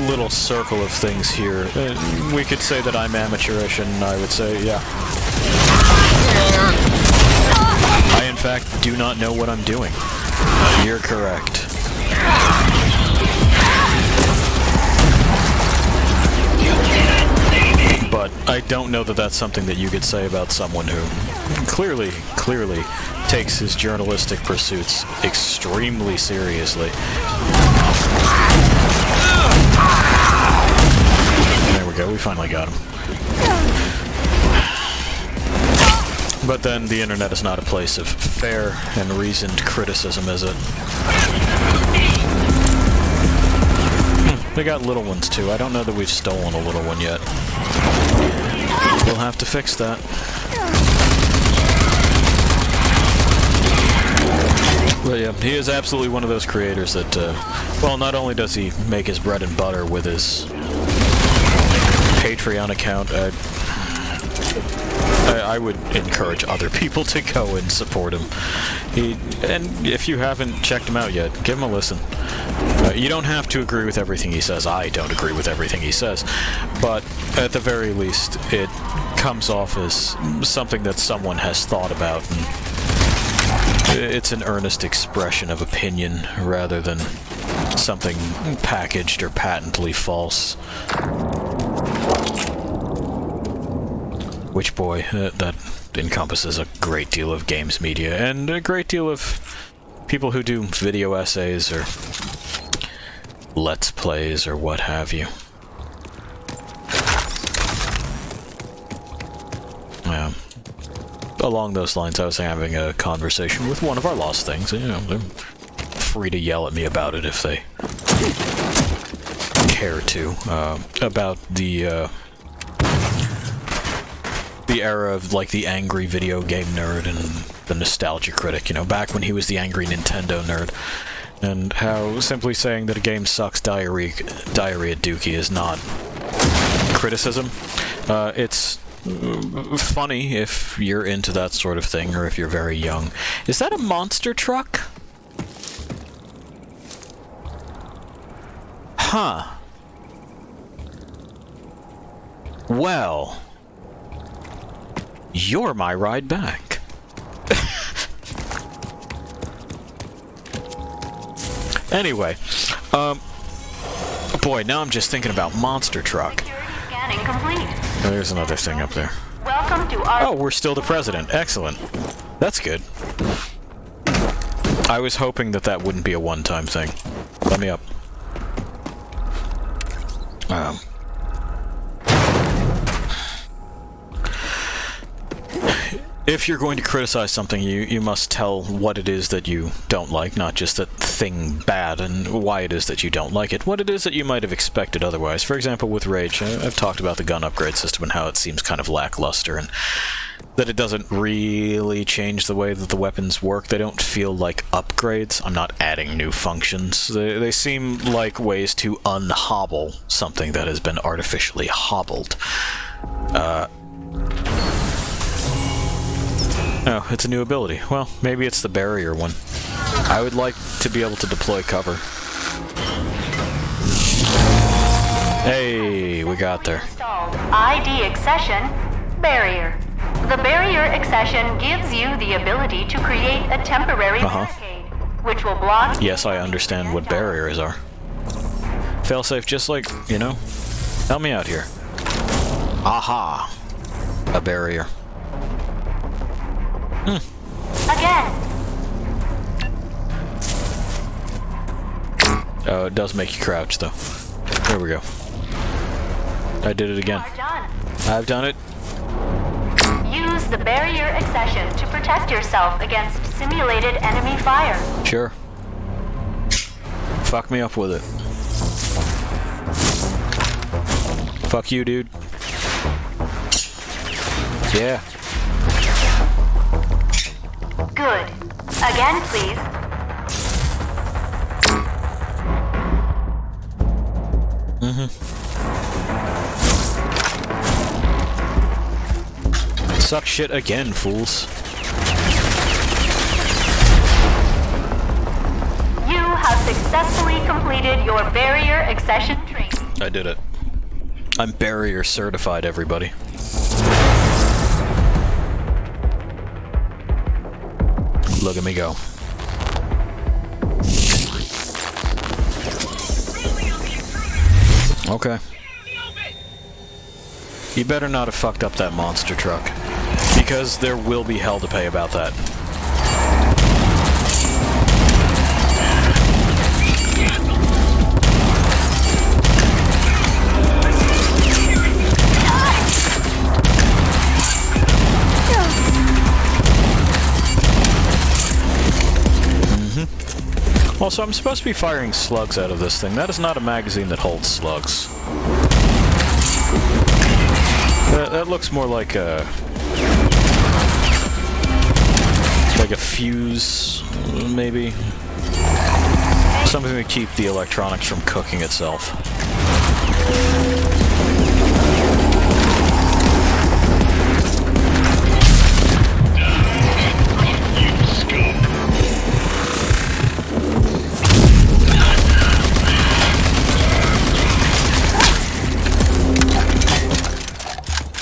little circle of things here. We could say that I'm amateurish, and I would say, yeah. I, in fact, do not know what I'm doing. You're correct. But I don't know that that's something that you could say about someone who clearly takes his journalistic pursuits extremely seriously. There we go, we finally got him. But then the internet is not a place of fair and reasoned criticism, is it? They got little ones too. I don't know that we've stolen a little one yet. We'll have to fix that. But yeah, he is absolutely one of those creators that, well, not only does he make his bread and butter with his Patreon account, I would encourage other people to go and support him. And if you haven't checked him out yet, give him a listen. You don't have to agree with everything he says. I don't agree with everything he says. But at the very least, it comes off as something that someone has thought about. And it's an earnest expression of opinion rather than something packaged or patently false. Which, boy, that encompasses a great deal of games media and a great deal of people who do video essays or let's plays or what have you. Along those lines, I was having a conversation with one of our Lost Things, and, you know, they're free to yell at me about it if they care to, about the the era of, like, the angry video game nerd and the nostalgia critic, you know, back when he was the angry Nintendo nerd. And how simply saying that a game sucks diarrhea dookie is not criticism. It's funny if you're into that sort of thing, or if you're very young. Is that a monster truck? Huh. Well, you're my ride back. Anyway, boy, now I'm just thinking about monster truck. Scanning complete. There's another thing up there. Welcome to our... Oh, we're still the president. Excellent. That's good. I was hoping that that wouldn't be a one-time thing. Let me up. If you're going to criticize something, you must tell what it is that you don't like, not just that thing bad, and why it is that you don't like it, what it is that you might have expected otherwise. For example, with Rage, I've talked about the gun upgrade system and how it seems kind of lackluster, and that it doesn't really change the way that the weapons work. They don't feel like upgrades. I'm not adding new functions. They seem like ways to unhobble something that has been artificially hobbled. Oh, it's a new ability. Well, maybe it's the barrier one. I would like to be able to deploy cover. Hey, we got there. ID accession barrier. The barrier accession gives you the ability to create a temporary barricade, which will block... Yes, I understand what barriers are. Failsafe, just like, you know, help me out here. Aha! A barrier. Again. Oh, it does make you crouch, though. There we go. I did it again. I've done it. Use the barrier accession to protect yourself against simulated enemy fire. Sure. Fuck me up with it. Fuck you, dude. Yeah. Good. Again, please. Suck shit again, fools. You have successfully completed your barrier accession training. I did it. I'm barrier certified, everybody. Look at me go. Okay. You better not have fucked up that monster truck, because there will be hell to pay about that. Also, I'm supposed to be firing slugs out of this thing. That is not a magazine that holds slugs. That looks more like a fuse, maybe. Something to keep the electronics from cooking itself.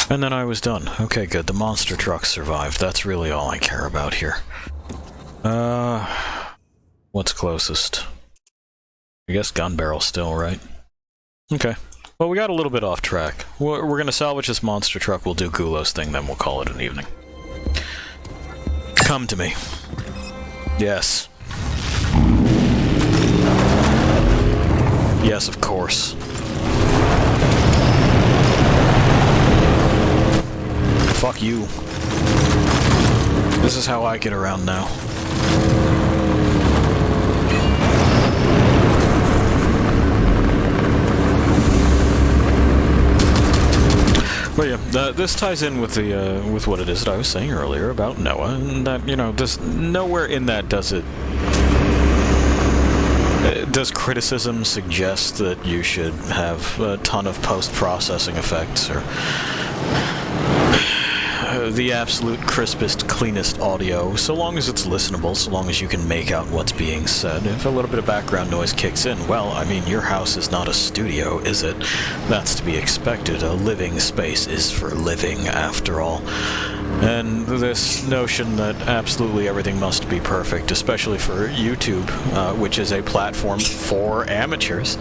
And then I was done. Okay, good. The monster truck survived. That's really all I care about here. What's closest? I guess gun barrel still, right? Okay. Well, we got a little bit off track. We're gonna salvage this monster truck, we'll do Gulo's thing, then we'll call it an evening. Come to me. Yes. Yes, of course. Fuck you. This is how I get around now. Well, yeah, this ties in with the with what it is that I was saying earlier about Noah, and that, you know, does nowhere in that does criticism suggest that you should have a ton of post-processing effects or the absolute crispest, cleanest audio, so long as it's listenable, so long as you can make out what's being said. If a little bit of background noise kicks in, well, I mean, your house is not a studio, is it? That's to be expected. A living space is for living, after all. And this notion that absolutely everything must be perfect, especially for YouTube, which is a platform for amateurs,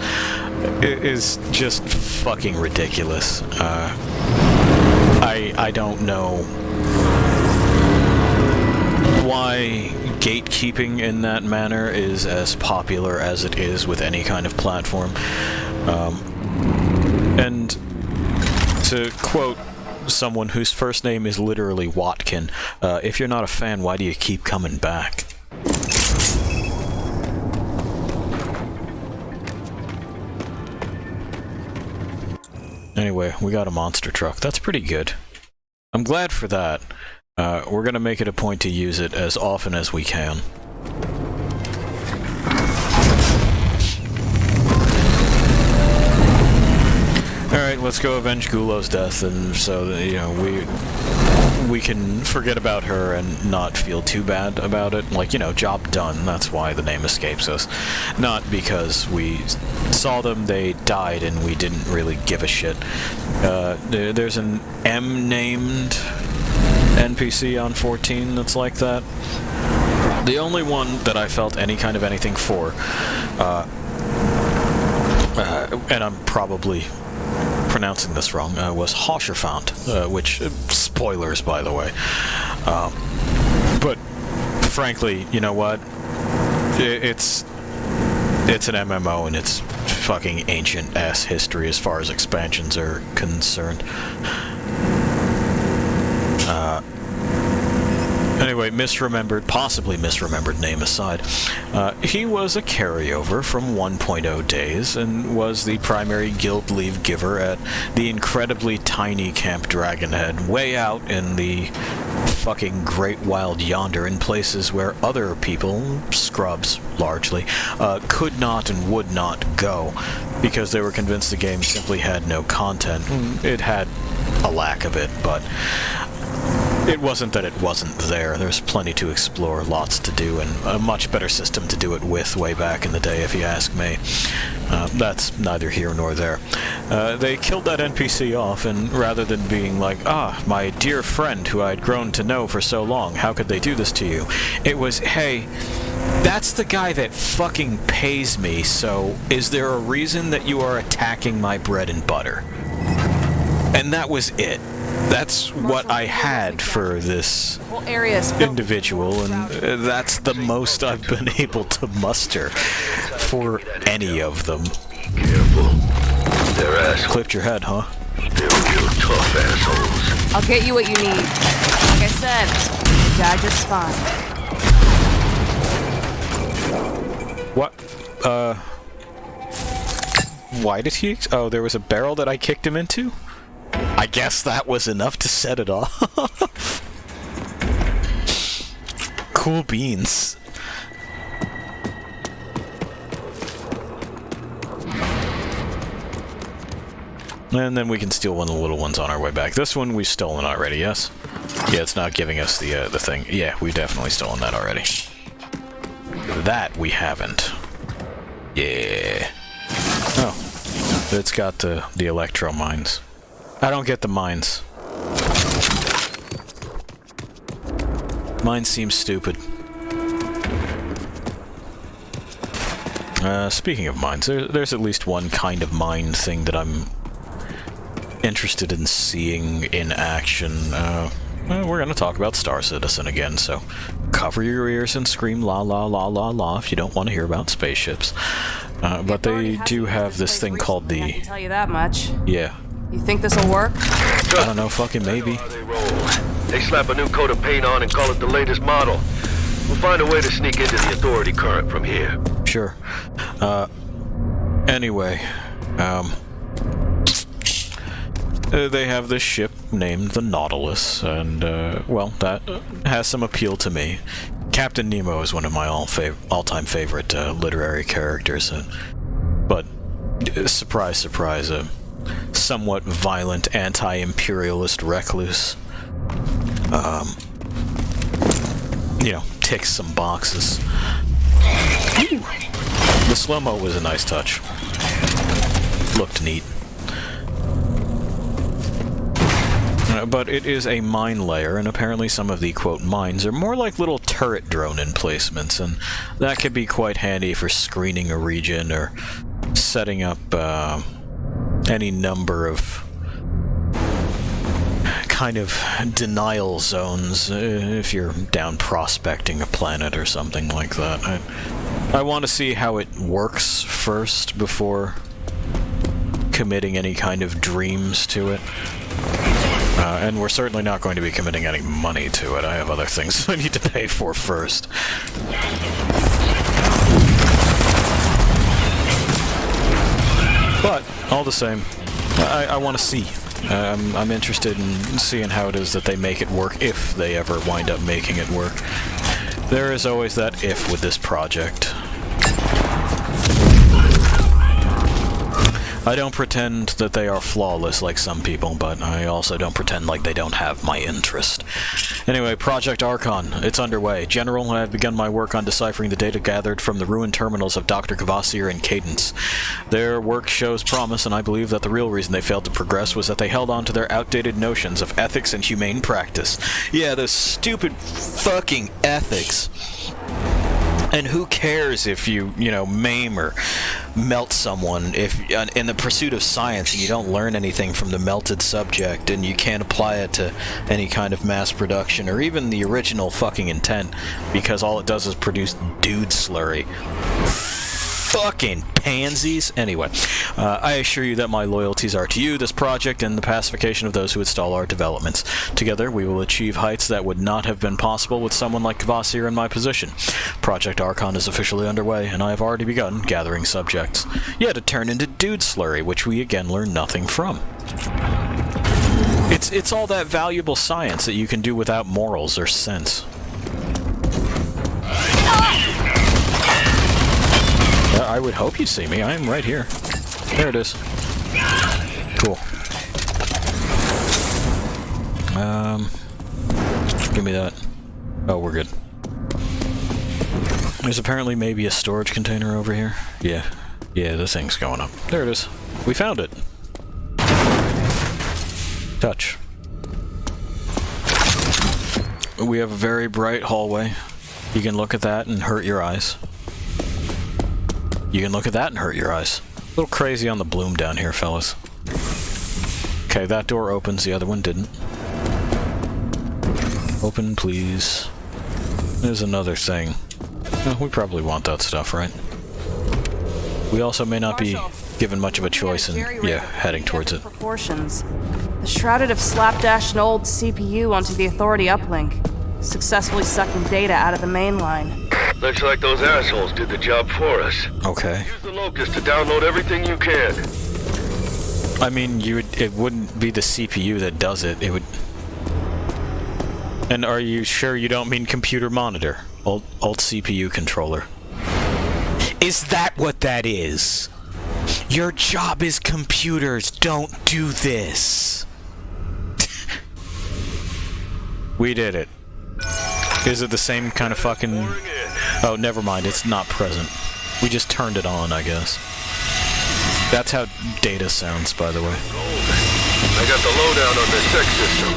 is just fucking ridiculous. I don't know why gatekeeping in that manner is as popular as it is with any kind of platform. And to quote someone whose first name is literally Watkin, if you're not a fan, why do you keep coming back? Anyway, we got a monster truck. That's pretty good. I'm glad for that. We're gonna make it a point to use it as often as we can. Alright, let's go avenge Gulo's death, and so that, you know, we can forget about her and not feel too bad about it. Like, you know, job done, that's why the name escapes us. Not because we saw them, they died, and we didn't really give a shit. There's an M-named NPC on 14 that's like that. The only one that I felt any kind of anything for, and I'm probably pronouncing this wrong, was Hoscherfant, which, spoilers by the way. But frankly, you know what? It's an MMO and it's fucking ancient ass history as far as expansions are concerned. Anyway, possibly misremembered name aside, he was a carryover from 1.0 days and was the primary guild leave giver at the incredibly tiny Camp Dragonhead, way out in the fucking Great Wild Yonder, in places where other people, scrubs largely, could not and would not go because they were convinced the game simply had no content. It had a lack of it, but it wasn't that it wasn't there. There's plenty to explore, lots to do, and a much better system to do it with way back in the day, if you ask me. That's neither here nor there. They killed that NPC off, and rather than being like, my dear friend who I'd grown to know for so long, how could they do this to you? It was, hey, that's the guy that fucking pays me, so is there a reason that you are attacking my bread and butter? And that was it. That's what I had for this individual, and that's the most I've been able to muster for any of them. Careful. They're assholes. Clipped your head, huh? They're real tough assholes. I'll get you what you need. Like I said, you died just fine. What? Why did he... Oh, there was a barrel that I kicked him into? I guess that was enough to set it off. Cool beans. And then we can steal one of the little ones on our way back. This one we've stolen already, yes? Yeah, it's not giving us the thing. Yeah, we've definitely stolen that already. That we haven't. Yeah. Oh. It's got the electro mines. I don't get the mines. Mine seems stupid. Speaking of mines, there's at least one kind of mine thing that I'm interested in seeing in action. We're gonna talk about Star Citizen again, so cover your ears and scream la la la la la if you don't want to hear about spaceships. But they do have this thing called the... I can tell you that much. Yeah. You think this'll work? I don't know, fucking maybe. They slap a new coat of paint on and call it the latest model. We'll find a way to sneak into the authority current from here. Sure. They have this ship named the Nautilus, and, well, that has some appeal to me. Captain Nemo is one of my all-time favorite literary characters, but surprise, surprise, a somewhat violent anti-imperialist recluse. You know, ticks some boxes. Ooh. The slow-mo was a nice touch. Looked neat. But it is a mine layer, and apparently some of the, quote, mines are more like little turret drone emplacements, and that could be quite handy for screening a region or setting up any number of kind of denial zones if you're down prospecting a planet or something like that. I want to see how it works first before committing any kind of dreams to it. And we're certainly not going to be committing any money to it. I have other things I need to pay for first. But, all the same, I want to see. I'm interested in seeing how it is that they make it work, if they ever wind up making it work. There is always that if with this project. I don't pretend that they are flawless like some people, but I also don't pretend like they don't have my interest. Anyway, Project Archon, it's underway. General, I have begun my work on deciphering the data gathered from the ruined terminals of Dr. Kvasir and Cadence. Their work shows promise, and I believe that the real reason they failed to progress was that they held on to their outdated notions of ethics and humane practice. Yeah, those stupid fucking ethics. And who cares if you know, maim or melt someone if in the pursuit of science and you don't learn anything from the melted subject and you can't apply it to any kind of mass production or even the original fucking intent because all it does is produce dude slurry. Fucking pansies. Anyway, I assure you that my loyalties are to you, this project, and the pacification of those who would stall our developments. Together, we will achieve heights that would not have been possible with someone like Kvasir in my position. Project Archon is officially underway, and I have already begun gathering subjects. Yet to turn into dude slurry, which we again learn nothing from. It's all that valuable science that you can do without morals or sense. I would hope you see me. I am right here. There it is. Cool. Give me that. Oh, we're good. There's apparently maybe a storage container over here. Yeah. Yeah, this thing's going up. There it is. We found it. Touch. We have a very bright hallway. You can look at that and hurt your eyes. You can look at that and hurt your eyes. A little crazy on the bloom down here, fellas. Okay, that door opens, the other one didn't. Open, please. There's another thing. Oh, we probably want that stuff, right? We also may not be given much of a choice in, heading towards it. Proportions. The Shrouded have slapdashed an old CPU onto the Authority uplink, successfully sucking data out of the main line. Looks like those assholes did the job for us. Okay. Use the Locust to download everything you can. I mean, it wouldn't be the CPU that does it. It would. And are you sure you don't mean computer monitor? Alt CPU controller. Is that what that is? Your job is computers. Don't do this. We did it. Is it the same kind of fucking... Oh, never mind. It's not present. We just turned it on, I guess. That's how data sounds, by the way. I got the lowdown on this tech system.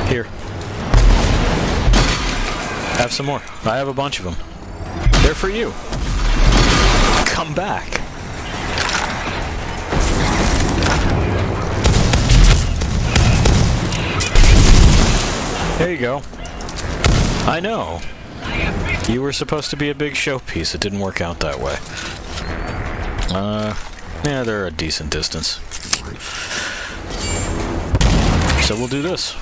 Here. Have some more. I have a bunch of them. They're for you. Come back. There you go. I know. You were supposed to be a big showpiece. It didn't work out that way. Yeah, they're a decent distance. So we'll do this.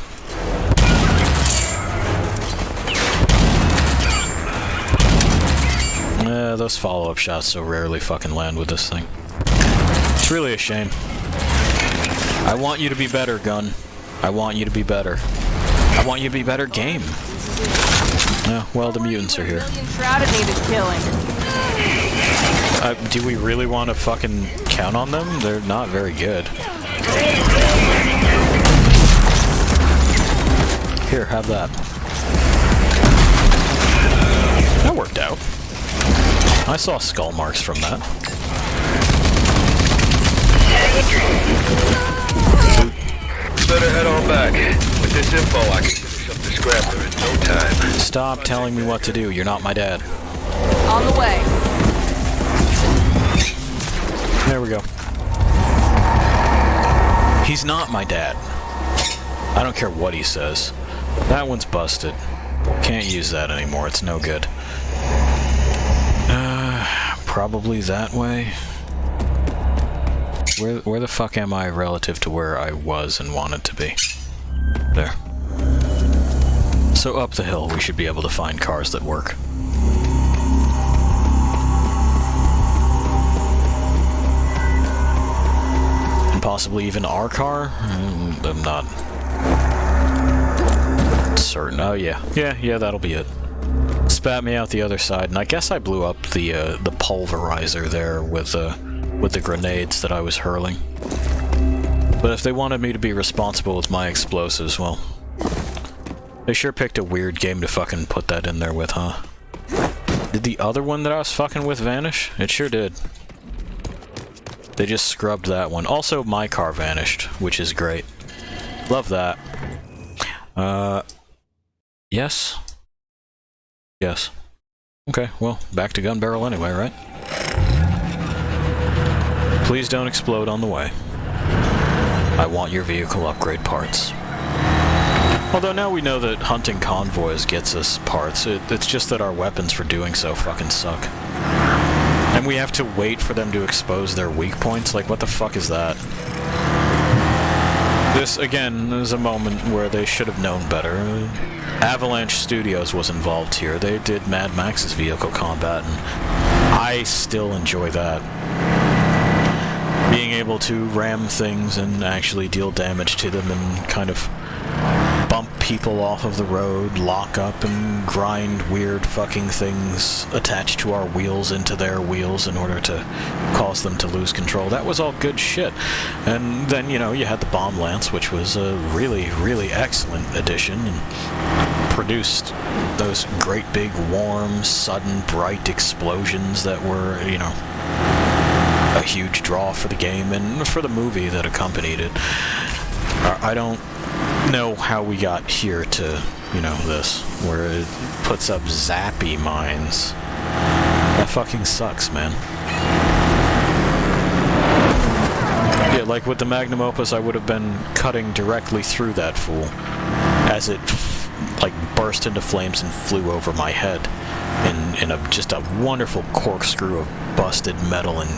Those follow-up shots so rarely fucking land with this thing. It's really a shame. I want you to be better, Gun. I want you to be better. I want you to be better, game. Well, the mutants are here. Shrouded needed killing. Do we really want to fucking count on them? They're not very good. Here, have that. That worked out. I saw skull marks from that. Better head on back. With this info, I can finish up the scrambler in no time. Stop telling me what to do. You're not my dad. On the way. There we go. He's not my dad. I don't care what he says. That one's busted. Can't use that anymore. It's no good. Probably that way. Where the fuck am I relative to where I was and wanted to be? There. So up the hill, we should be able to find cars that work. And possibly even our car? I'm not certain. Oh yeah. Yeah, that'll be it. Spat me out the other side, and I guess I blew up the pulverizer there with the grenades that I was hurling. But if they wanted me to be responsible with my explosives, well, they sure picked a weird game to fucking put that in there with, huh? Did the other one that I was fucking with vanish? It sure did. They just scrubbed that one. Also, my car vanished, which is great. Love that. Yes? Yes. Okay, well, back to gun barrel anyway, right? Please don't explode on the way. I want your vehicle upgrade parts. Although now we know that hunting convoys gets us parts, it's just that our weapons for doing so fucking suck. And we have to wait for them to expose their weak points? Like, what the fuck is that? This, again, is a moment where they should have known better. Avalanche Studios was involved here. They did Mad Max's vehicle combat, and I still enjoy that. Being able to ram things and actually deal damage to them and kind of bump people off of the road, lock up and grind weird fucking things attached to our wheels into their wheels in order to cause them to lose control. That was all good shit. And then, you know, you had the Bomb Lance, which was a really, really excellent addition and produced those great big, warm, sudden, bright explosions that were, you know, a huge draw for the game and for the movie that accompanied it. I don't know how we got here to, you know, this, where it puts up zappy mines. That fucking sucks, man. Yeah, like with the Magnum Opus, I would have been cutting directly through that fool as it, like, burst into flames and flew over my head in just a wonderful corkscrew of busted metal and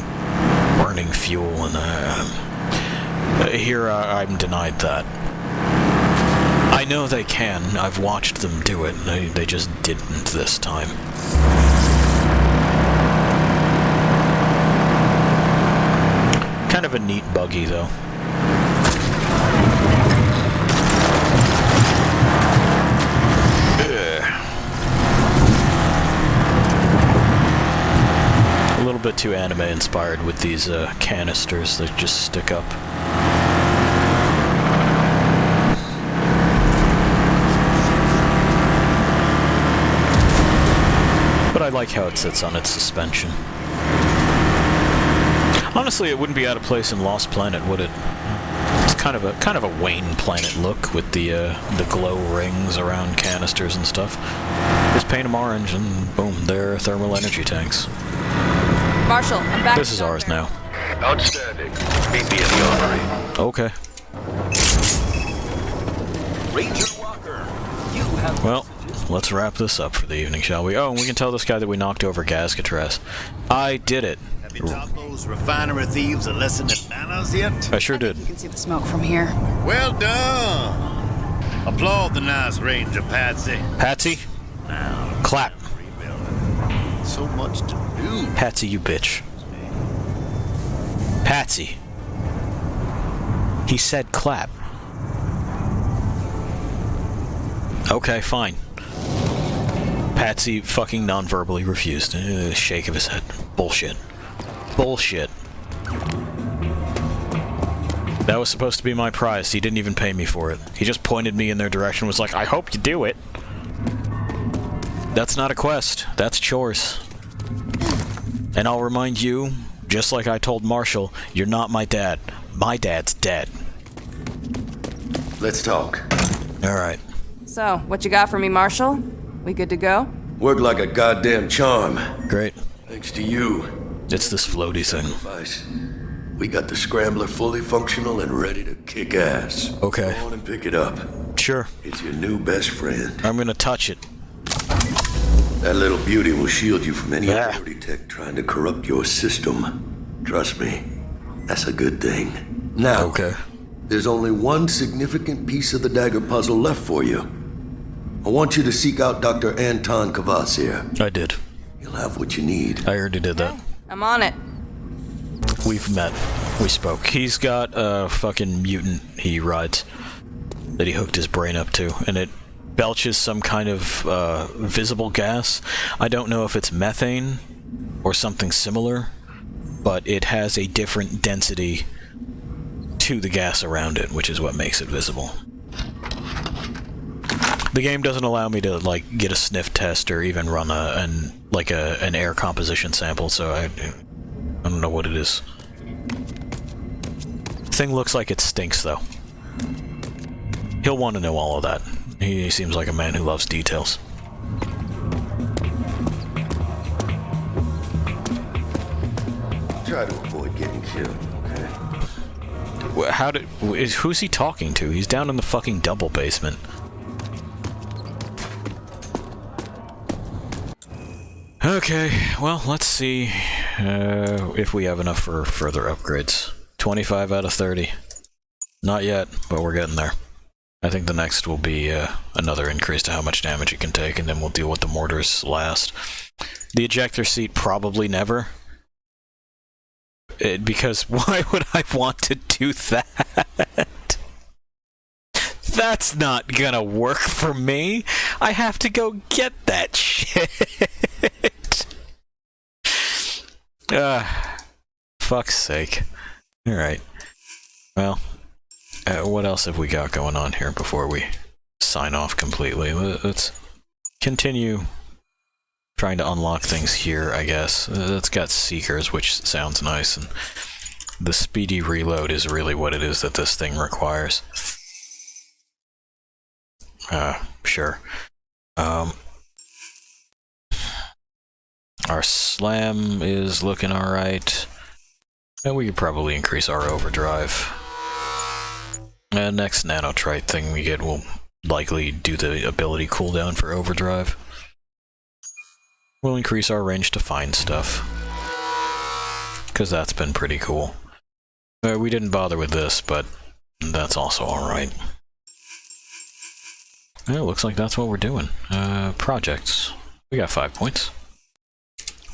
burning fuel, and here I'm denied that. I know they can. I've watched them do it. They just didn't this time. Kind of a neat buggy, though. A little bit too anime inspired with these canisters that just stick up. But I like how it sits on its suspension. Honestly, it wouldn't be out of place in Lost Planet, would it? It's kind of a Wayne Planet look with the glow rings around canisters and stuff. Just paint them orange and boom, they're thermal energy tanks. Marshall, I'm back. This is ours now. Outstanding. Meet me in the armory. Okay. Ranger Walker, you have Well, let's wrap this up for the evening, shall we? Oh, and we can tell this guy that we knocked over Gascatraz. I did it. Have you taught those refinery thieves a lesson at manners yet? I sure did. You can see the smoke from here. Well done. Applaud the nice Ranger, Patsy. Patsy? Now, Clap. so much to do. Patsy, you bitch. Patsy. He said clap. Okay, fine. Patsy fucking non-verbally refused. Shake of his head. Bullshit. Bullshit. That was supposed to be my prize. He didn't even pay me for it. He just pointed me in their direction and was like, I hope you do it. That's not a quest. That's chores. And I'll remind you, just like I told Marshall, you're not my dad. My dad's dead. Let's talk. Alright. So, what you got for me, Marshall? We good to go? Worked like a goddamn charm. Great. Thanks to you. It's this floaty thing. We got the scrambler fully functional and ready to kick ass. Okay. Go on and pick it up. Sure. It's your new best friend. I'm gonna touch it. That little beauty will shield you from any authority tech trying to corrupt your system. Trust me, that's a good thing. Now, okay. There's only one significant piece of the dagger puzzle left for you. I want you to seek out Dr. Anton Kvasir. I did. You'll have what you need. I already did that. I'm on it. We've met. We spoke. He's got a fucking mutant he rides that he hooked his brain up to, and it belches some kind of visible gas. I don't know if it's methane or something similar, but it has a different density to the gas around it, which is what makes it visible. The game doesn't allow me to like get a sniff test or even run an air composition sample, so I don't know what it is. Thing looks like it stinks though. He'll want to know all of that. He seems like a man who loves details. Try to avoid getting killed, okay? Who's he talking to? He's down in the fucking double basement. Okay, well, let's see if we have enough for further upgrades. 25 out of 30. Not yet, but we're getting there. I think the next will be another increase to how much damage it can take, and then we'll deal with the mortars last. The ejector seat, probably never. Because why would I want to do that? That's not gonna work for me. I have to go get that shit. Fuck's sake. Alright. Well, what else have we got going on here before we sign off completely? Let's continue trying to unlock things here, I guess. It's got seekers, which sounds nice, and the speedy reload is really what it is that this thing requires. Sure. Our slam is looking alright. And we could probably increase our overdrive. Next nanotrite thing we get will likely do the ability cooldown for overdrive. We'll increase our range to find stuff. Because that's been pretty cool. We didn't bother with this, but that's also alright. Well, looks like that's what we're doing. Projects. We got 5 points.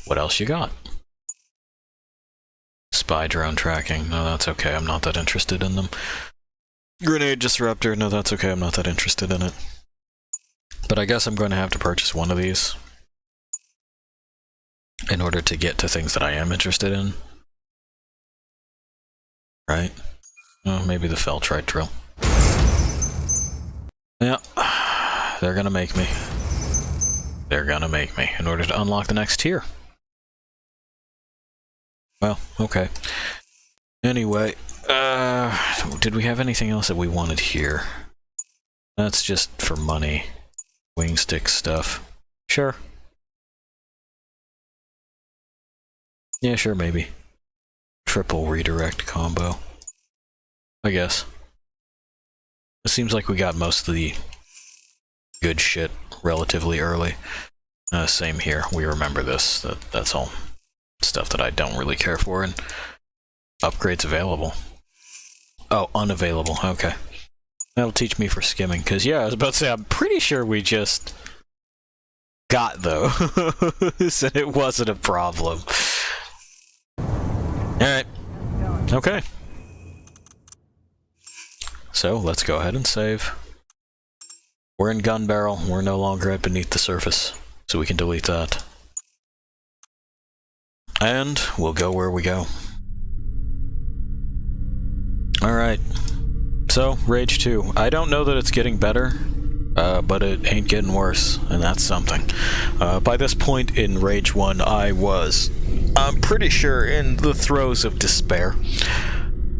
What else you got? Spy drone tracking. No, that's okay. I'm not that interested in them. Grenade disruptor. No, that's okay. I'm not that interested in it. But I guess I'm going to have to purchase one of these in order to get to things that I am interested in. Right? Oh, maybe the Feltrite drill. Yeah. They're gonna make me. They're gonna make me in order to unlock the next tier. Well, okay. Anyway, did we have anything else that we wanted here? That's just for money. Wing stick stuff. Sure. Yeah, sure, maybe. Triple redirect combo. I guess. It seems like we got most of the good shit relatively early. Same here. We remember this. That's all stuff that I don't really care for. And upgrades available. Oh, unavailable. Okay. That'll teach me for skimming. Because, yeah, I was about to say, I'm pretty sure we just got those. And it wasn't a problem. Alright. Okay. so let's go ahead and save. We're in gun barrel, we're no longer at beneath the surface, so we can delete that. And we'll go where we go. Alright, so Rage 2. I don't know that it's getting better, but it ain't getting worse, and that's something. By this point in Rage 1, I'm pretty sure, in the throes of despair.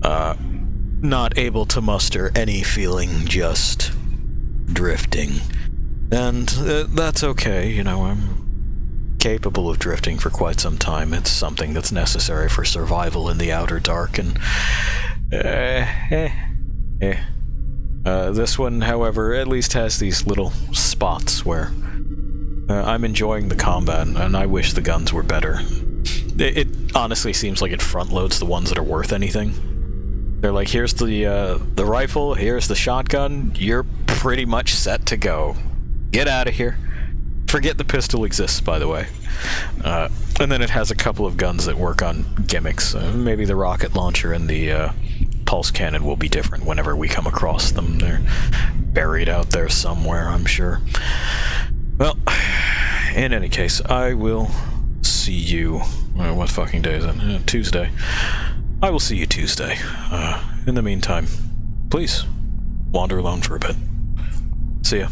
Not able to muster any feeling, just drifting. And that's okay, you know, I'm capable of drifting for quite some time. It's something that's necessary for survival in the outer dark, and this one, however, at least has these little spots where I'm enjoying the combat, and I wish the guns were better. It honestly seems like it front loads the ones that are worth anything. They're like, here's the rifle, here's the shotgun, you're pretty much set to go. Get out of here. Forget the pistol exists, by the way. And then it has a couple of guns that work on gimmicks. Maybe the rocket launcher and the pulse cannon will be different whenever we come across them. They're buried out there somewhere, I'm sure. Well, in any case, I will see you... what fucking day is it? Tuesday. I will see you Tuesday. In the meantime, please, wander alone for a bit. See ya.